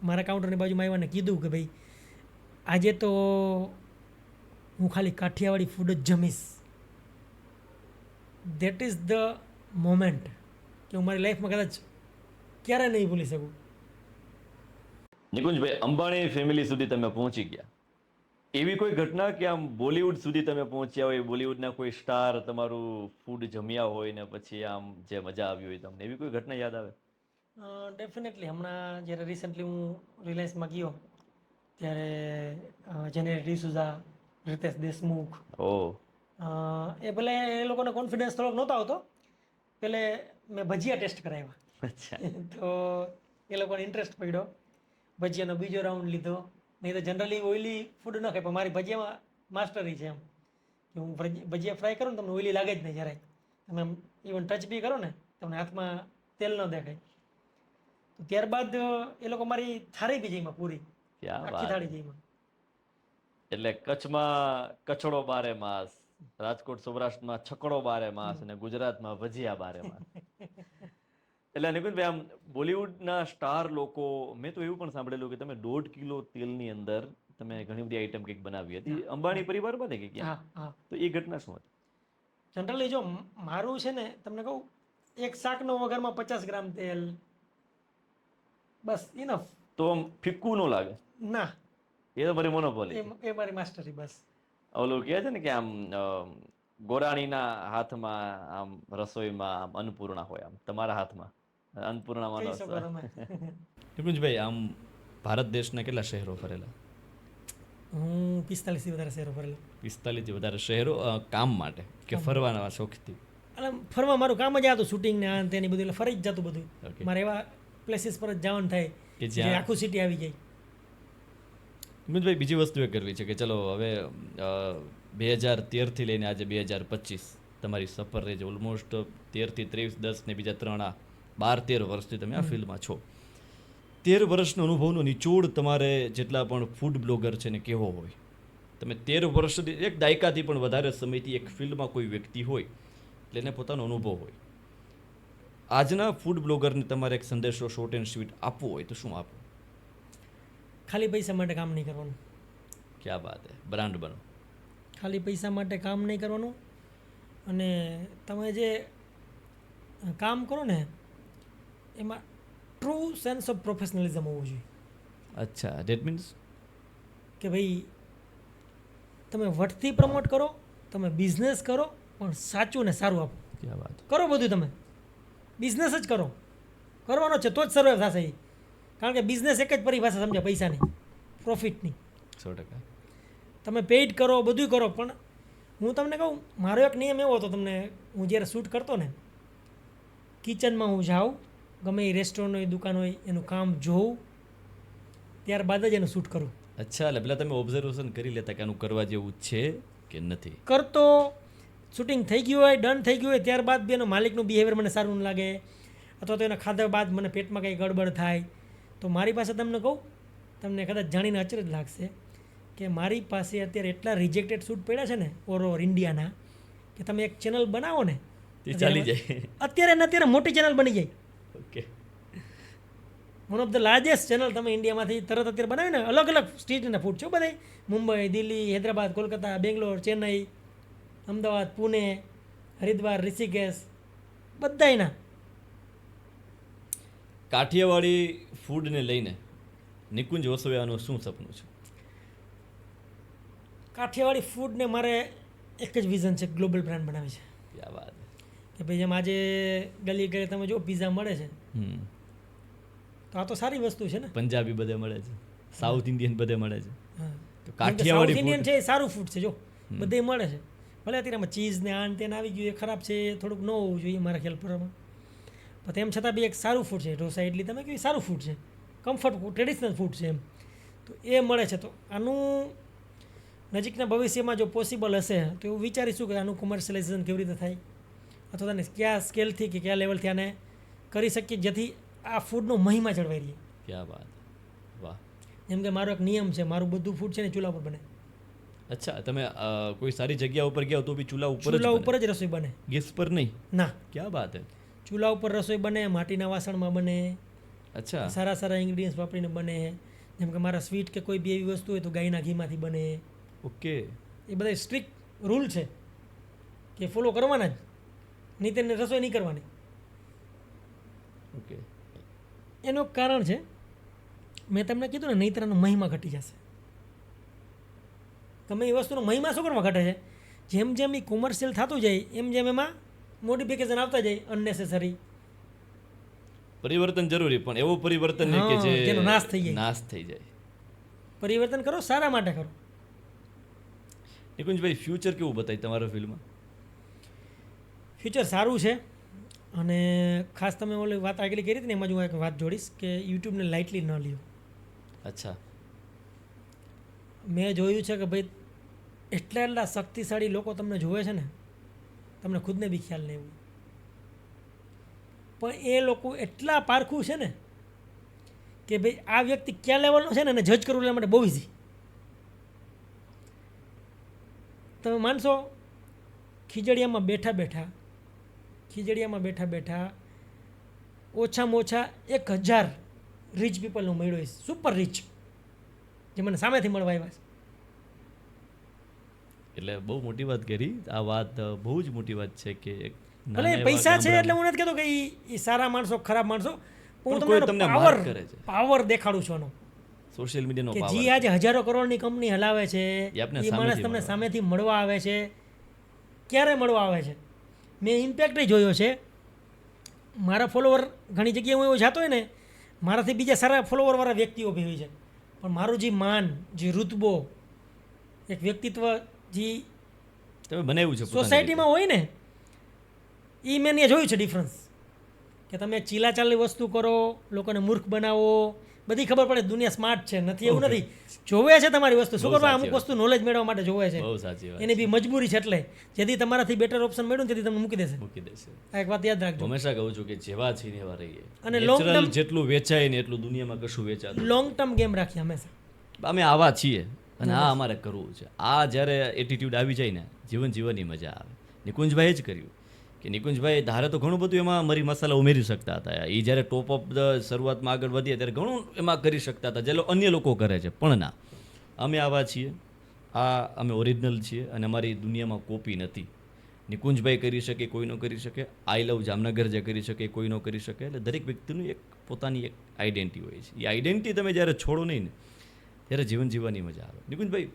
મારા કાઉન્ટરની બાજુમાં આવ્યા ને કીધું કે ભાઈ આજે તો હું ખાલી કાઠિયાવાડી ફૂડ જ જમીશ, દેટ ઇઝ ધ મોમેન્ટ કે હું મારી લાઈફમાં કદાચ ક્યારે નહીં ભૂલી શકું. નિકુંજભાઈ, અંબાણી ફેમિલી સુધી તમે પહોંચી ગયા, એવી કોઈ ઘટના કે આમ બોલિવૂડ સુધી તમે પહોંચ્યા હોય, બોલિવૂડના કોઈ સ્ટાર તમારું ફૂડ જમ્યા હોય ને પછી આમ જે મજા આવી હોય તમને, એવી કોઈ ઘટના યાદ આવે? ડેફિનેટલી હમણાં જ્યારે રિસન્ટલી હું રિલાયન્સમાં ગયો ત્યારે જેનેરી ડિસુઝા, રિતેશ દેશમુખ, ઓ એ ભલે એ લોકોને કોન્ફિડન્સ થોડોક નહોતો આવતો, પેલે મેં ભજીયા ટેસ્ટ કરાવ્યા અચ્છા. તો એ લોકોને ઇન્ટરેસ્ટ પડ્યો, ભજીયાનો બીજો રાઉન્ડ લીધો. નહીં તો જનરલી ઓઇલી ફૂડ ન ખાય, પણ મારી ભજીયામાં માસ્ટરી છે એમ કે હું ભજીયા ફ્રાય કરું ને તમને ઓઇલી લાગે જ નહીં જરાય, તમે ઇવન ટચ બી કરો ને તમને હાથમાં તેલ ન દેખાય. તો ત્યારબાદ એ લોકો મારી થાળી બી જઈમાં પૂરી, ક્યાં આખી વાત. થાળી જઈમાં. એટલે કચ્છમાં કચડો બારે માસ, રાજકોટ સૌરાષ્ટ્રમાં છકડો બારે માસ અને ગુજરાતમાં ભજીયા બારે માસ. એટલે નિકુંજભાઈ, આમ બોલિવૂડના સ્ટાર લોકો, મેં તો એવું પણ સાંભળેલું કે તમે 1.5 કિલો તેલની અંદર તમે ઘણી બધી આઈટમ કંઈક બનાવી હતી, અંબાણી પરિવારમાં ને કે ક્યાં? હા હા, તો એ ઘટના શું હતી? જનરલી જો મારું છે ને તમને કહું, એક શાકનો વઘારમાં 50 ગ્રામ તેલ, બસ ઇનફ. તો આમ ફિક્કું ન લાગે? ના, એ તો મારી મોનોપોલી. એ મારી માસ્ટરી બસ. ઓલું કહે છે ને કે આમ ગોરાણીના હાથમાં આમ રસોઈમાં આમ અન્નપૂર્ણા હોય, આમ તમારા હાથમાં અન્નપૂર્ણામાં કહી શકો તમે. નિકુંજભાઈ, આમ ભારત દેશના કેટલા શહેરો ફરેલા? હું 45 થી વધારે શહેરો ફરેલો. 45 થી વધારે શહેરો કામ માટે કે ફરવાના શોખથી? એટલે ફરવા મારું કામ જ આ હતું, શૂટિંગ ને આ ને તેની બધું, એટલે ફરી જ જતું બધું. Okay. મારે એવા પ્લેસીસ પર જ જવાનું થાય કે જે જ્યાં આખું સિટી આવી જાય. નિકુંજભાઈ, બીજી વસ્તુ એ કરવી છે કે ચલો હવે 2013 થી લઈને આજે 2025 તમારી સફર રહી છે, ઓલમોસ્ટ 13 થી 23, 10 ને બીજા 3 12-13 વર્ષથી તમે આ ફિલ્ડમાં છો. 13 વર્ષનો અનુભવનો નિચોડ તમારે જેટલા પણ ફૂડ બ્લોગર છે ને કેવો હોય? તમે 13 વર્ષથી, એક દાયકાથી પણ વધારે સમયથી એક ફિલ્ડમાં કોઈ વ્યક્તિ હોય એટલે એને પોતાનો અનુભવ હોય. આજના ફૂડ બ્લોગરને તમારે એક સંદેશો શોર્ટ એન્ડ સ્વીટ આપવો હોય તો શું આપો? ખાલી પૈસા માટે કામ નહીં કરવાનું. ક્યાં વાત હે, બ્રાન્ડ બનો. ખાલી પૈસા માટે કામ નહીં કરવાનું, અને તમે જે કામ કરો ને એમાં ટ્રુ સેન્સ ઓફ પ્રોફેશનલિઝમ હોવું જોઈએ. અચ્છા, ડેટ મીન્સ? કે ભાઈ તમે વટથી પ્રમોટ કરો, તમે બિઝનેસ કરો, પણ સાચું ને સારું આપો. ક્યાં વાત. કરો બધું, તમે બિઝનેસ જ કરો, કરવાનો છે તો જ સર્વાઈવ થશે એ. કારણ કે બિઝનેસ એક જ પરિભાષા સમજે, પૈસાની, પ્રોફિટની. 100%. તમે પેઇડ કરો, બધું કરો, પણ હું તમને કહું, મારો એક નિયમ એવો હતો, તમને હું જ્યારે શૂટ કરતો ને, કિચનમાં હું જાઉં, ગમે એ રેસ્ટોરન્ટ હોય, દુકાન હોય, એનું કામ જોઉં, ત્યારબાદ જ એનું શૂટ કરું. અચ્છા, એટલે પેલા તમે ઓબ્ઝર્વેશન કરી લેતા કે આનું કરવા જેવું છે કે નથી? કરતો, શૂટિંગ થઈ ગયું હોય, ડન થઈ ગયું હોય, ત્યારબાદ બી એનો માલિકનું બિહેવિયર મને સારું ન લાગે, અથવા તો એના ખાધા બાદ મને પેટમાં કંઈ ગડબડ થાય, તો મારી પાસે તમને કહું, તમને કદાચ જાણીને અચરજ લાગશે કે મારી પાસે અત્યારે એટલા રિજેક્ટેડ શૂટ પડ્યા છે ને ઓલ ઓવર ઇન્ડિયાના, કે તમે એક ચેનલ બનાવો ને તે ચાલી જાય. અત્યારે ને અત્યારે મોટી ચેનલ બની જાય. Okay. One of the largest channel તમે ઇન્ડિયામાંથી તરત અત્યારે બનાવી ને, અલગ અલગ સ્ટેટના ફૂડ છે બધા, મુંબઈ, દિલ્હી, હૈદરાબાદ, કોલકાતા, બેંગ્લોર, ચેન્નઈ, અમદાવાદ, પુણે, હરિદ્વાર, ઋષિકેશ, બધાયના. કાઠિયાવાડી ફૂડને લઈને નિકુંજ વસોયાનું શું સપનું છે? કાઠિયાવાડી ફૂડને મારે એક જ વિઝન છે, ગ્લોબલ બ્રાન્ડ બનાવી છે. ક્યાં વાત. કે ભાઈ જેમ આજે ગલી ગલી તમે જો પિઝા મળે છે, તો આ તો સારી વસ્તુ છે ને. પંજાબી બધે મળે છે, સાઉથ ઇન્ડિયન બધે મળે છે, હા, તો સાઉથ કાઠિયાવાડી ઇન્ડિયન food- છે એ સારું ફૂડ છે, જો બધે મળે છે. ભલે અત્યારે આમાં ચીઝ ને આન તેન આવી ગયું, એ ખરાબ છે, એ થોડુંક ન હોવું જોઈએ મારા ખ્યાલ પ્રમાણે, પણ તેમ છતાં બી એક સારું ફૂડ છે. ઢોસા, ઇડલી તમે કહ્યું સારું ફૂડ છે, કમ્ફર્ટ ફૂડ, ટ્રેડિશનલ ફૂડ છે એમ, તો એ મળે છે. તો આનું નજીકના ભવિષ્યમાં જો પોસિબલ હશે તો એવું વિચારીશું કે આનું કોમર્શિયલાઇઝેશન કેવી રીતે થાય, અથવા તેને કયા સ્કેલથી કે કયા લેવલથી આને કરી શકીએ જેથી આ ફૂડનો મહિમા જળવાઈ રહે. ક્યાં વાત. વાહ. જેમ કે મારો એક નિયમ છે, મારું બધું ફૂડ છે ને ચૂલા પર બને. અચ્છા તમે કોઈ સારી જગ્યા ઉપર ગયા હો તો બી ચૂલા ઉપર ચૂલા ઉપર જ રસોઈ બને. ગેસ પર નહીં? ના, ક્યાં બાત હે. ચૂલા ઉપર રસોઈ બને, માટીના વાસણમાં બને, અચ્છા સારા સારા ઇન્ગ્રીડિયન્ટ્સ વાપરીને બને. જેમ કે મારા સ્વીટ કે કોઈ બી એવી વસ્તુ હોય તો ગાયના ઘીમાંથી બને. ઓકે. એ બધા સ્ટ્રિક્ટ રૂલ છે કે ફોલો કરવાના જ, નહીં તેને રસોઈ નહીં કરવાની. ઓકે. એનું એક કારણ છે, મેં તમને કીધું ને, નહીતરનો મહિમા ઘટી જશે. તમે એ વસ્તુનો મહિમા શું કરવા ઘટે છે? જેમ જેમ એ કોમર્શિયલ થતું જાય એમ જેમ એમાં મોડિફિકેશન આવતા જાય અનનેસેસરી. પરિવર્તન જરૂરી, પણ એવું પરિવર્તન નહીં કે હા, જેનો જે નાશ થઈ જાય. નાશ થઈ જાય. પરિવર્તન કરો, સારા માટે કરો. નિકુંજભાઈ ફ્યુચર કેવું બતાય તમારા ફિલ્ડમાં? ફ્યુચર સારું છે. અને ખાસ તમે ઓલી વાત આગળ કરી હતી ને, એમાં જ હું એક વાત જોડીશ કે યુટ્યુબને લાઇટલી ન લ્યો. અચ્છા. મેં જોયું છે કે ભાઈ એટલા શક્તિશાળી લોકો તમને જોવે છે ને, તમને ખુદને બી ખ્યાલ નહીં હોય, પણ એ લોકો એટલા પારખું છે ને કે ભાઈ આ વ્યક્તિ કયા લેવલનો છે ને એને જજ કરવું એટલા માટે બહુ ઇઝી. તમે માનશો, ખીજડીયામાં બેઠા બેઠા ઓછામાં ઓછા 1000 રીચ પીપલનું મળ્યો છે, સુપર રીચ, જે મને સામેથી મળવા આવ્યા છે. એટલે બહુ મોટી વાત કરી આ. વાત બહુ જ મોટી વાત છે કે એક ભલે નાના એવા પૈસા છે ગામડામાં એટલે હું નથી કહેતો કે એ સારા માણસો ખરાબ માણસો, હું પણ કોઈ તમને તમને માર્ક કરે છે. પાવર દેખાડું છું એનો, સોશિયલ મીડિયાનો કે પાવર જે આજે હજારો કરોડની કંપની હલાવે છે, એ આપને એ માણસ સામેથી તમને મળવા સામેથી મળવા આવે છે. ક્યારે મળવા આવે છે? મેં ઇમ્પેક્ટ જોયો છે. મારા ફોલોવર ઘણી જગ્યાએ હું એવો જાતો હોય ને, મારાથી બીજા સારા ફોલોવરવાળા વ્યક્તિઓ બી હોય છે, પણ મારું જે માન, જે રૂતબો, એક વ્યક્તિત્વ જે તમે બનાવ્યું છે સોસાયટીમાં હોય ને, એ મેં ત્યાં જોયું છે ડિફરન્સ. કે તમે ચીલાચાલી વસ્તુ કરો, લોકોને મૂર્ખ બનાવો, બધી ખબર પડે દુનિયા સ્માર્ટ છે, નથી એવું નથી, જોવે છે તમારી વસ્તુ. શું બહુ કરવા? સાચી અમુક વાત. વસ્તુ નોલેજ મેળવવા માટે જોવે છે. બહુ સાચી વાત એની બી મજબૂરી છે, એટલે જેથી તમારાથી બેટર ઓપ્શન મળ્યું ને તેથી તમને મૂકી દેશે. મૂકી દેશે. આ એક વાત યાદ રાખજો. હંમેશા કહું છું કે જેવા છીએ એવા રહીએ. અને long Natural term- જેટલું વેચાય ને એટલું દુનિયામાં કશું વેચાતું. લોંગ ટર્મ ગેમ રાખી હંમેશા. અમે આવા છીએ અને આ અમારે કરવું છે. આ જ્યારે એટીટ્યુડ આવી જાય ને, જીવન જીવવાની મજા આવે. નિકુંજભાઈએ જ કર્યું કે નિકુંજભાઈ ધારે તો ઘણું બધું એમાં મરી મસાલા ઉમેરી શકતા હતા. એ જ્યારે ટોપ ઓફ ધ શરૂઆતમાં આગળ વધીએ ત્યારે ઘણું એમાં કરી શકતા હતા, જે અન્ય લોકો કરે છે. પણ ના, અમે આવા છીએ. અમે ઓરિજિનલ છીએ અને અમારી દુનિયામાં કોપી નથી. નિકુંજભાઈ કરી શકે, કોઈ ન કરી શકે. આઈ લવ જામનગર જે કરી શકે, કોઈ ન કરી શકે. એટલે દરેક વ્યક્તિનું એક પોતાની એક આઈડેન્ટિટી હોય છે. એ આઈડેન્ટિટી તમે જ્યારે છોડો નહીં ને, ત્યારે જીવન જીવવાની મજા આવે. નિકુંજભાઈ,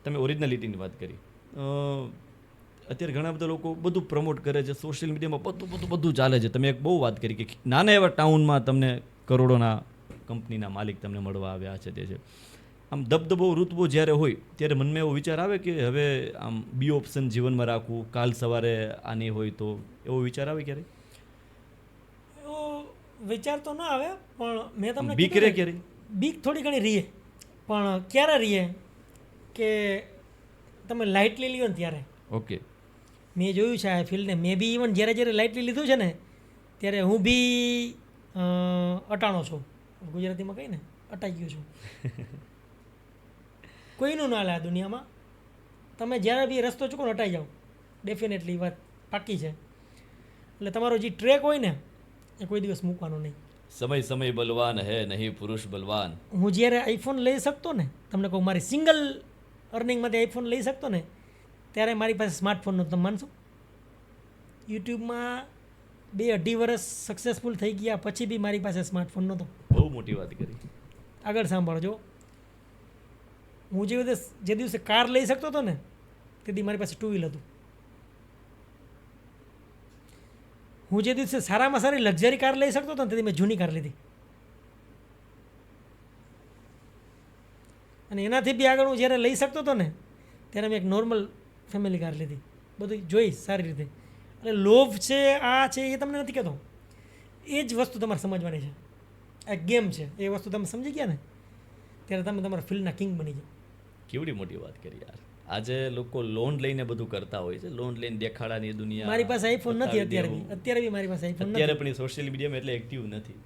તમે ઓરિજિનાલિટીની વાત કરી. અત્યારે ઘણા બધા લોકો બધું પ્રમોટ કરે છે, સોશિયલ મીડિયામાં બધું ચાલે છે. તમે એક બહુ વાત કરી કે નાના એવા ટાઉનમાં તમને કરોડોના કંપનીના માલિક તમને મળવા આવ્યા છે. તે છે આમ દબદબો રૂતબો જ્યારે હોય ત્યારે મનમાં એવો વિચાર આવે કે હવે આમ બી ઓપ્શન જીવનમાં રાખવું, કાલ સવારે આની હોય તો, એવો વિચાર આવે ક્યારે? એવો વિચાર તો ના આવે, પણ મેં તમને બીક રે ક્યારે? બીક થોડી ઘણી રહીએ, પણ ક્યારે રહીએ કે તમે લાઇટલી લ્યો ને ત્યારે. ઓકે. મેં જોયું છે આ ફિલ્ડને. મેં બી ઇવન જ્યારે લાઇટલી લીધું છે ને, ત્યારે હું બી અટાણો છું. ગુજરાતીમાં કહીને અટાઈ ગયો છું. કોઈનું ના લે આ દુનિયામાં. તમે જ્યારે બી રસ્તો ચૂકો ને અટાઈ જાઓ, ડેફિનેટલી વાત પાકી છે. એટલે તમારો જે ટ્રેક હોય ને એ કોઈ દિવસ મૂકવાનો નહીં. સમય સમય બલવાન હે નહીં પુરુષ બલવાન. હું જ્યારે આઈફોન લઈ શકતો ને, તમને કહું મારી સિંગલ અર્નિંગમાંથી આઈફોન લઈ શકતો ને, ત્યારે મારી પાસે સ્માર્ટફોન નહોતો. તમે માનશો? યુટ્યુબમાં 2-2.5 વર્ષ સક્સેસફુલ થઈ ગયા પછી બી મારી પાસે સ્માર્ટફોન નહોતો. બહુ મોટી વાત કરી. આગળ સાંભળજો. હું જે દિવસે કાર લઈ શકતો હતો ને, તેથી મારી પાસે 2 વ્હીલ હતું. હું જે દિવસે સારામાં સારી લક્ઝરી કાર લઈ શકતો હતો ને, તેથી મેં જૂની કાર લીધી. અને એનાથી બી આગળ હું જ્યારે લઈ શકતો હતો ને, ત્યારે મેં એક નોર્મલ ફેમિલી કાર લીધી. બધું જોઈ સારી રીતે. એટલે લોભ છે, આ છે, એ તમને નથી કહેતો. એ જ વસ્તુ તમારે સમજવાની છે. આ ગેમ છે, એ વસ્તુ તમે સમજી ગયા ને, ત્યારે તમે તમારા ફિલ્ડના કિંગ બની જાઓ. કેવડી મોટી વાત કરી યાર. આજે લોકો લોન લઈને બધું કરતા હોય છે. લોન લઈને દેખાડાની દુનિયા. મારી પાસે આઈફોન નથી બતાવી અત્યારે દેવું. બી. અત્યારે બી મારી પાસે આઈફોન અત્યારે નથી. પણ સોશિયલ મીડિયામાં એટલે એક્ટિવ નથી.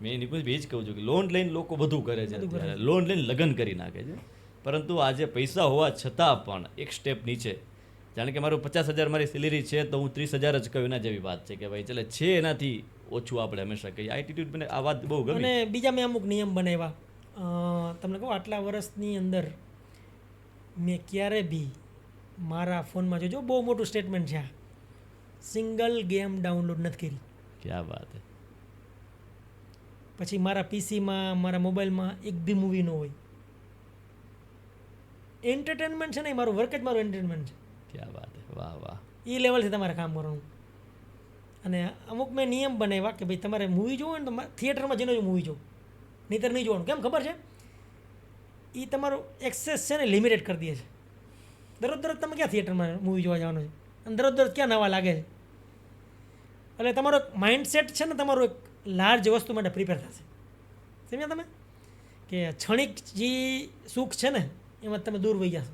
મેં નિકુંજ એ જ કહું છું કે લોન લઈને લોકો બધું કરે છે. બધું કરે અત્યારે લોન લઈને લગ્ન કરી નાખે છે. પરંતુ આજે પૈસા હોવા છતાં પણ એક સ્ટેપ નીચે, જાણે કે મારું 50,000 મારી સેલેરી છે તો હું 30,000 જ કહું, એના જેવી વાત છે કે ભાઈ ચાલે છે એનાથી ઓછું આપણે હંમેશા કહીએ. એટીટ્યુડ મને આ વાત બહુ ગમી. અને બીજા મેં અમુક નિયમ બનાવ્યા. તમને કહું, આટલા વર્ષની અંદર મેં ક્યારે બી મારા ફોનમાં જોજો, બહુ મોટું સ્ટેટમેન્ટ છે આ, સિંગલ ગેમ ડાઉનલોડ નથી કરી. ક્યાં વાત છે. પછી મારા પીસીમાં, મારા મોબાઈલમાં એક બી મૂવી ન હોય. એન્ટરટેનમેન્ટ છે ને, એ મારું વર્ક જ મારું એન્ટરટેનમેન્ટ છે. ક્યાં વાત છે. વાહ વાહ. એ લેવલથી તમારે કામ કરવાનું. અને અમુક મેં નિયમ બનાવ્યા કે ભાઈ તમારે મૂવી જોવો ને તો થિયેટરમાં જઈને જ મૂવી જોવો, નહીંતર નહીં જોવાનું. કેમ ખબર છે? એ તમારું એક્સેસ છે ને લિમિટેડ કરી દે છે. દરરોજ તમે ક્યાં થિયેટરમાં મૂવી જોવા જવાનું છે, અને દરરોજ ક્યાં નવા લાગે છે. એટલે તમારો માઇન્ડસેટ છે ને, તમારું એક લાર્જ વસ્તુ માટે પ્રિપેર થશે. સમજ્યા તમે? કે ક્ષણિક જે સુખ છે ને એમાં તમે દૂર વહી જશો.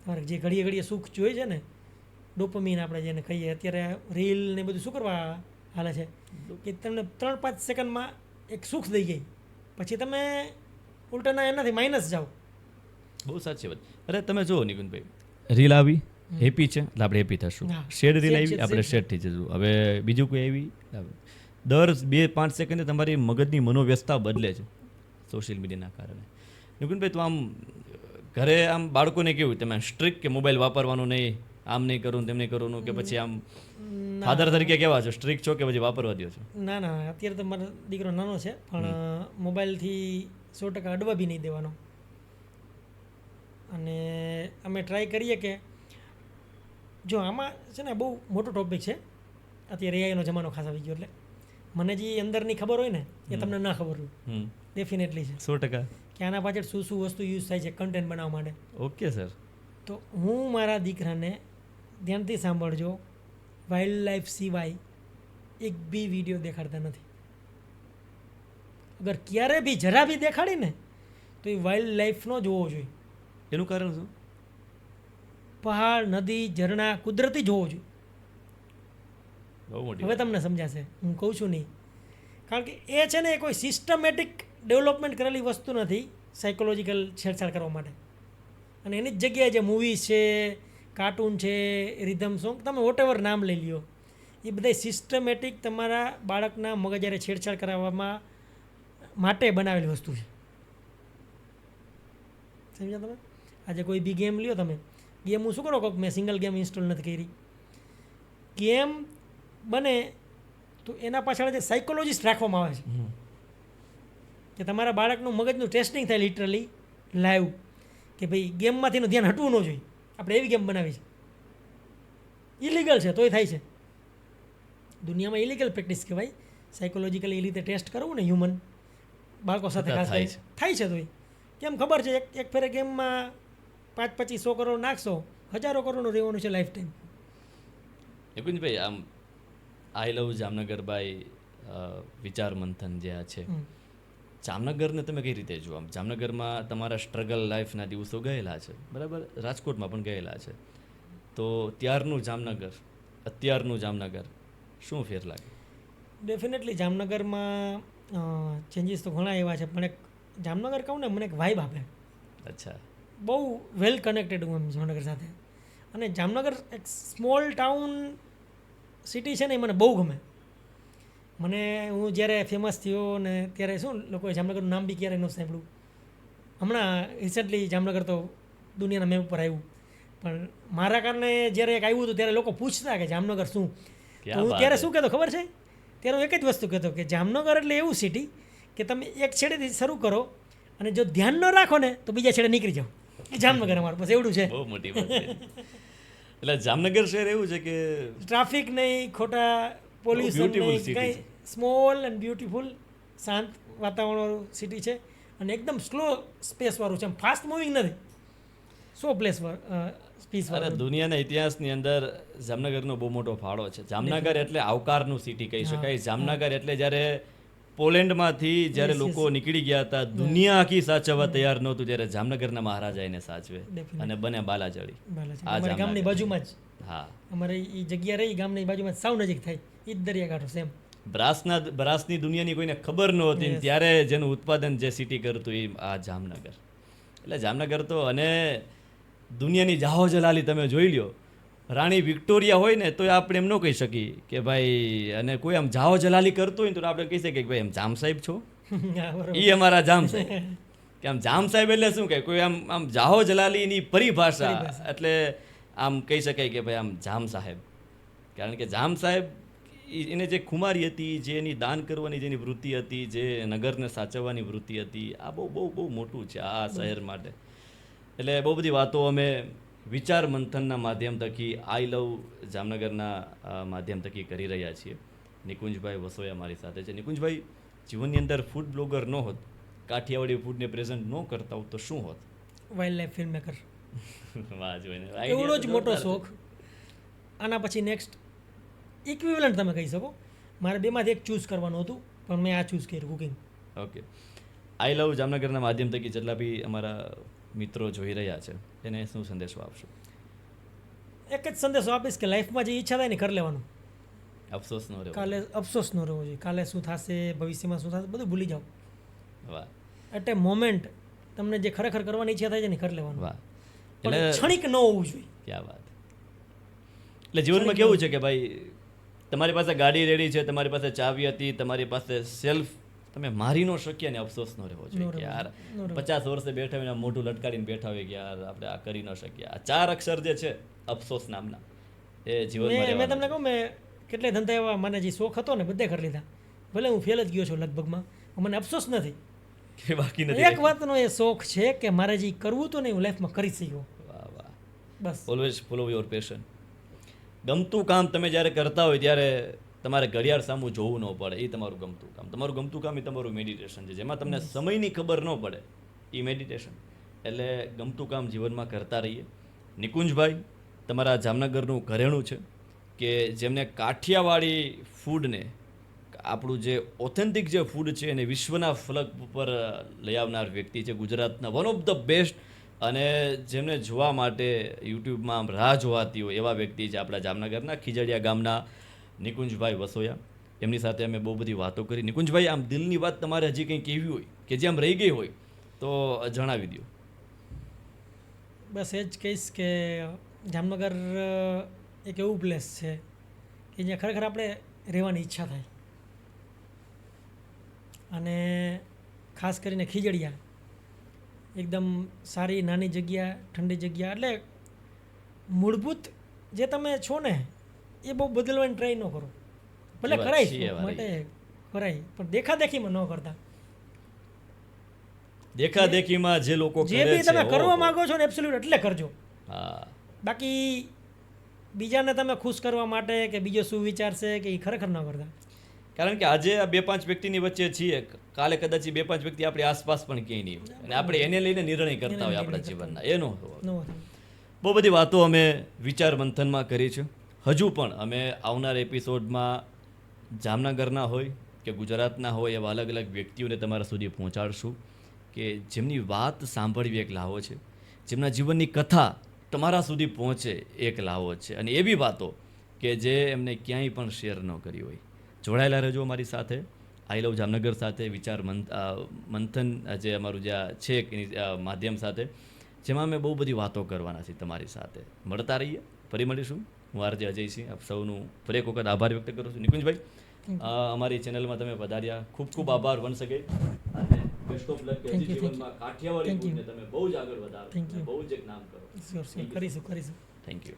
તમારે જે ઘડીએ ઘડીએ સુખ જોઈએ છે ને, ડોપામીન આપણે જેને કહીએ, અત્યારે રીલ ને બધું શું કરવા હાલે છે કે તમને 3-5 સેકન્ડમાં એક સુખ દઈ ગઈ, પછી તમે ઉલટાના એનાથી માઇનસ જાઓ. બહુ સાચી વાત. અરે તમે જુઓ નિકુંજભાઈ, રીલ આવી હેપી છે એટલે આપણે હેપી થશું. હા. શેડ રીલ Shade, આવી shade, આપણે શેડ થઈ જશું. હવે બીજું કોઈ આવી, દર 2-5 સેકન્ડે તમારી મગજની મનોવ્યવસ્થા બદલે છે સોશિયલ મીડિયાના કારણે. નિકુંજભાઈ, તો આમ ઘરે આમ બાળકોને કેવું, તમે સ્ટ્રિક્ટ કે મોબાઈલ વાપરવાનું નહીં, આમ નહીં કરવું તેમ નહીં કરવાનું, કે પછી આમ ફાધર તરીકે કેવા છો, સ્ટ્રિક્ટ છો કે પછી વાપરવા દો છો? ના ના, અત્યારે તો મારો દીકરો નાનો છે, પણ મોબાઈલથી 100% અડવા બી નહીં દેવાનો. અને અમે ટ્રાય કરીએ કે જો આમાં છે ને બહુ મોટો ટોપિક છે. અત્યારે એઆઈનો જમાનો ખાસ આવી ગયો, એટલે મને જે અંદરની ખબર હોય ને એ તમને ના ખબર હોય ડેફિનેટલી છે 100%. કે આના પાછળ શું શું વસ્તુ યુઝ થાય છે કન્ટેન્ટ બનાવવા માટે. Okay sir. તો હું મારા દીકરાને, ધ્યાનથી સાંભળજો, વાઇલ્ડ લાઈફ સિવાય એક બી વિડીયો દેખાડતા નથી. અગર ક્યારે બી જરા બી દેખાડી ને તો એ વાઇલ્ડ લાઈફનો જોવો જોઈએ. એનું કારણ શું? પહાડ, નદી, ઝરણા, કુદરતી જોવો જોઈએ. બહુ મોટી હવે તમને સમજાશે, હું કહું છું નહીં. કારણ કે એ છે ને એ કોઈ સિસ્ટમેટિક ડેવલપમેન્ટ કરેલી વસ્તુ નથી સાયકોલોજીકલ છેડછાડ કરવા માટે. અને એની જ જગ્યાએ જે મૂવીઝ છે, કાર્ટૂન છે, રિધમ સોંગ, તમે વોટેવર નામ લઈ લ્યો, એ બધા સિસ્ટમેટિક તમારા બાળકના મગજારે છેડછાડ કરાવવામાં માટે બનાવેલી વસ્તુ છે. સમજ્યા તમે? આજે કોઈ બી ગેમ લ્યો તમે, ગેમ હું શું કરો કહું, મેં સિંગલ ગેમ ઇન્સ્ટોલ નથી કરી. ગેમ બને તો એના પાછળ જે સાયકોલોજીસ્ટ રાખવામાં આવે છે કે તમારા બાળકનું મગજનું ટેસ્ટિંગ થાય લિટરલી લાઈવ, કે ભાઈ ગેમમાંથી એનું ધ્યાન હટવું ન જોઈએ. આપણે એવી ગેમ બનાવી છે, ઇલીગલ છે તોય થાય છે. દુનિયામાં ઇલીગલ પ્રેક્ટિસ કહેવાય. સાયકોલોજીકલી એ રીતે ટેસ્ટ કરવું ને હ્યુમન બાળકો સાથે ખાસ થાય કરીને થાય છે. તોય કેમ ખબર છે, એક ફેરે ગેમમાં 5-25-100 કરોડ નાખશો, હજારો કરોડનું રહેવાનું છે લાઈફ ટાઈમ. નિકુંજભાઈ, આમ આઈ લવ જામનગરભાઈ વિચાર મંથન જે આ છે, જામનગરને તમે કઈ રીતે જુઓ? આમ જામનગરમાં તમારા સ્ટ્રગલ લાઈફના દિવસો ગયેલા છે, બરાબર, રાજકોટમાં પણ ગયેલા છે, તો ત્યારનું જામનગર, અત્યારનું જામનગર, શું ફેર લાગે? ડેફિનેટલી જામનગરમાં ચેન્જીસ તો ઘણા એવા છે, પણ એક જામનગર કહું ને મને એક વાઇબ આપે. અચ્છા. બહુ વેલ કનેક્ટેડ હું એમ જામનગર સાથે. અને જામનગર એક સ્મોલ ટાઉન સિટી છે ને, એ મને બહુ ગમે. મને, હું જ્યારે ફેમસ થયો ને ત્યારે શું લોકોએ જામનગરનું નામ બી ક્યારેય ન સાંભળ્યું. હમણાં રિસન્ટલી જામનગર તો દુનિયાના મેપ ઉપર આવ્યું, પણ મારા કારણે જ્યારે એક આવ્યું હતું ત્યારે લોકો પૂછતા કે જામનગર શું. તો હું ત્યારે શું કહેતો ખબર છે? ત્યારે હું એક જ વસ્તુ કહેતો કે જામનગર એટલે એવું સિટી કે તમે એક છેડેથી શરૂ કરો અને જો ધ્યાન ન રાખો ને તો બીજા છેડે નીકળી જાઓ. એ જામનગર અમારું બસ એવડું છે. બહુ મોટી વાત છે. એટલે જામનગર શહેર એવું છે કે ટ્રાફિક નહીં, ખોટા પોલ્યુશન beautiful નહીં, city કંઈ સ્મોલ એન્ડ બ્યુટીફુલ શાંત વાતાવરણવાળું સિટી છે. અને એકદમ સ્લો સ્પેસવાળું છે, એમ ફાસ્ટ મૂવિંગ નથી, સો સ્પેસ અરે વાળું. દુનિયાના ઇતિહાસની અંદર જામનગરનો બહુ મોટો ફાળો છે. જામનગર એટલે આવકારનું સિટી કહી શકાય. જામનગર એટલે જ્યારે પોલેન્ડમાંથી જ્યારે લોકો નીકળી ગયા હતા, દુનિયા આખી સાચવવા તૈયાર નહોતું, ત્યારે જામનગરના મહારાજા એને સાચવે અને બને બાલાજડી. અમારી ગામની બાજુમાં જ, હા, અમારે એ જગ્યા રહી ગામની બાજુમાં સાવ નજીક થાય, એ જ દરિયાકાંઠો સેમ. બ્રાસની દુનિયાની કોઈને ખબર નહોતી, ત્યારે જેનું ઉત્પાદન જે સિટી કરતું એ આ જામનગર. એટલે જામનગર તો અને દુનિયાની જાહો જલાલી તમે જોઈ લ્યો, રાણી વિક્ટોરિયા હોય ને તો આપણે એમ ન કહી શકીએ કે ભાઈ, અને કોઈ આમ જાહો જલાલી કરતું હોય ને તો આપણે કહી શકીએ કે ભાઈ એમ જામ સાહેબ છો, હા, બરોબર. એ અમારા જામ સાહેબ. કે આમ જામ સાહેબ એટલે શું કે કોઈ આમ આમ જાહો જલાલીની પરિભાષા, એટલે આમ કહી શકાય કે ભાઈ આમ જામ સાહેબ. કારણ કે જામ સાહેબ એને જે ખુમારી હતી, જે એની દાન કરવાની જેની વૃત્તિ હતી, જે નગરને સાચવવાની વૃત્તિ હતી, આ બહુ બહુ બહુ મોટું છે આ શહેર માટે. એટલે બહુ બધી વાતો અમે વિચાર મંથનના માધ્યમ થકી, આઈ લવ જામનગરના માધ્યમ થકી કરી રહ્યા છીએ. નિકુંજભાઈ વસોયા મારી સાથે છે. નિકુંજભાઈ, જીવનની અંદર ફૂડ બ્લોગર ન હોત, કાઠિયાવાડી ફૂડને પ્રેઝન્ટ ન કરતા હોત તો શું હોત? Wild life film maker. વાહ, જોઈને એવડો જ મોટો શોખ. આના પછી નેક્સ્ટ ઇક્વિવેલન્ટ તમે કહી શકો. મારે બેમાંથી એક ચૂઝ કરવાનું હતું, પણ મેં આ ચૂઝ કર્યું, કુકિંગ. ઓકે, આઈ લવ જામનગરના માધ્યમ થકી જેટલા બી અમારા મિત્રો જોઈ રહ્યા છે એને શું સંદેશો આપશો? એક જ સંદેશો આપીશ કે લાઈફમાં જે ઈચ્છા થાય ને કરી લેવાનું. અફસોસ ન રહ્યો. કાલે અફસોસ ન રહેવો જોઈએ. કાલે શું થશે, ભવિષ્યમાં શું થશે, બધું ભૂલી જાઓ. વાહ એટ એ મોમેન્ટ તમને જે ખરેખર કરવાની ઈચ્છા થાય છે ને કરી લેવાનું. વાહ, પણ એટલે ક્ષણિક ન હોવું જોઈએ. ક્યાં વાત. એટલે જીવનમાં કેવું છે કે ભાઈ, તમારી પાસે ગાડી રેડી છે, તમારી પાસે ચાવી હતી, તમારી પાસે સેલ્ફ, તમે મારી ન શક્યા ને અફસોસ ન રહેવો જોઈએ કે યાર 50 વર્ષે બેઠા હોય ને મોઢું લટકાડીને બેઠા હોય કે યાર આપણે આ કરી ન શક્યા. આ 4 અક્ષર જે છે અફસોસ નામના, એ જીવનમાં મેં તમને કહું, મેં કેટલાય ધંધા એવા મને જે શોખ હતો ને બધે કરી લીધા. ભલે હું ફેલ જ ગયો છું લગભગમાં, મને અફસોસ નથી કે બાકી નથી. એક વાતનો એ શોખ છે કે મારે જે કરવું હતું ને હું લાઈફમાં કરી શક્યો. વાહ વાહ, બસ. Always follow your passion. ગમતું કામ તમે જ્યારે કરતા હોય ત્યારે તમારે ઘડિયાળ સામું જોવું ન પડે, એ તમારું ગમતું કામ. તમારું ગમતું કામ એ તમારું મેડિટેશન છે, જેમાં તમને સમયની ખબર ન પડે, એ મેડિટેશન. એટલે ગમતું કામ જીવનમાં કરતા રહીએ. નિકુંજભાઈ, તમારા જામનગરનું ઘરેણું છે કે જેમને કાઠિયાવાડી ફૂડને, આપણું જે ઓથેન્ટિક જે ફૂડ છે એને વિશ્વના ફલક ઉપર લઈ આવનાર વ્યક્તિ છે. ગુજરાતના વન ઓફ ધ બેસ્ટ, અને જેમને જોવા માટે યુટ્યુબમાં આમ રાહ જોવાતી હોય એવા વ્યક્તિ છે આપણા જામનગરના ખીજડીયા ગામના નિકુંજભાઈ વસોયા. એમની સાથે અમે બહુ બધી વાતો કરી. નિકુંજભાઈ, આમ દિલની વાત તમારે હજી કંઈ કહેવી હોય કે જે આમ રહી ગઈ હોય તો જણાવી દો. બસ એ જ કહીશ કે જામનગર એક એવું પ્લેસ છે કે જ્યાં ખરેખર આપણે રહેવાની ઈચ્છા થાય. અને ખાસ કરીને ખીજડીયા એકદમ સારી નાની જગ્યા, ઠંડી જગ્યા. એટલે મૂળભૂત જે તમે છો ને એ બહુ બદલવાની ટ્રાય ન કરો. ભલે કરાય માટે કરાય, પણ દેખાદેખીમાં ન કરતા. દેખાદેખીમાં જે લોકો જે બી તમે કરવા માંગો છો ને એબ્સોલ્યુટ એટલે કરજો. હા, બાકી બીજાને તમે ખુશ કરવા માટે કે બીજો શું વિચારશે કે એ ખરેખર ન કરતા. કારણ કે આજે આ 2-5 વ્યક્તિની વચ્ચે છીએ, કાલે કદાચ 2-5 વ્યક્તિ આપણી આસપાસ પણ ક્યાંય નહીં હોય, અને આપણે એને લઈને નિર્ણય કરતા હોય આપણા જીવનના. એ ન હોય. બહુ બધી વાતો અમે વિચાર મંથનમાં કરી છે. હજુ પણ અમે આવનાર એપિસોડમાં જામનગરના હોય કે ગુજરાતના હોય એવા અલગ અલગ વ્યક્તિઓને તમારા સુધી પહોંચાડશું કે જેમની વાત સાંભળવી એક લાવો છે, જેમના જીવનની કથા તમારા સુધી પહોંચે એક લાવો છે, અને એવી વાતો કે જે એમને ક્યાંય પણ શેર ન કરી હોય. જોડાયેલા રહેજો અમારી સાથે, આઈ લવ જામનગર સાથે, વિચાર મંથન જે અમારું જ્યાં છે માધ્યમ સાથે, જેમાં અમે બહુ બધી વાતો કરવાના છીએ તમારી સાથે. મળતા રહીએ, ફરી મળીશું. હું આરજે અજયસિંહ આપ સૌનું ફરી એક વખત આભાર વ્યક્ત કરું છું. નિકુંજભાઈ, અમારી ચેનલમાં તમે પધાર્યા, ખૂબ ખૂબ આભાર વન્સ અગેન. અને બેસ્ટ ઓફ લક કે જીવનમાં કાઠિયાવાડી ફૂડને તમે બહુ જ આગળ વધારો, બહુ જ એક નામ કરો. કરીશું. Thank you.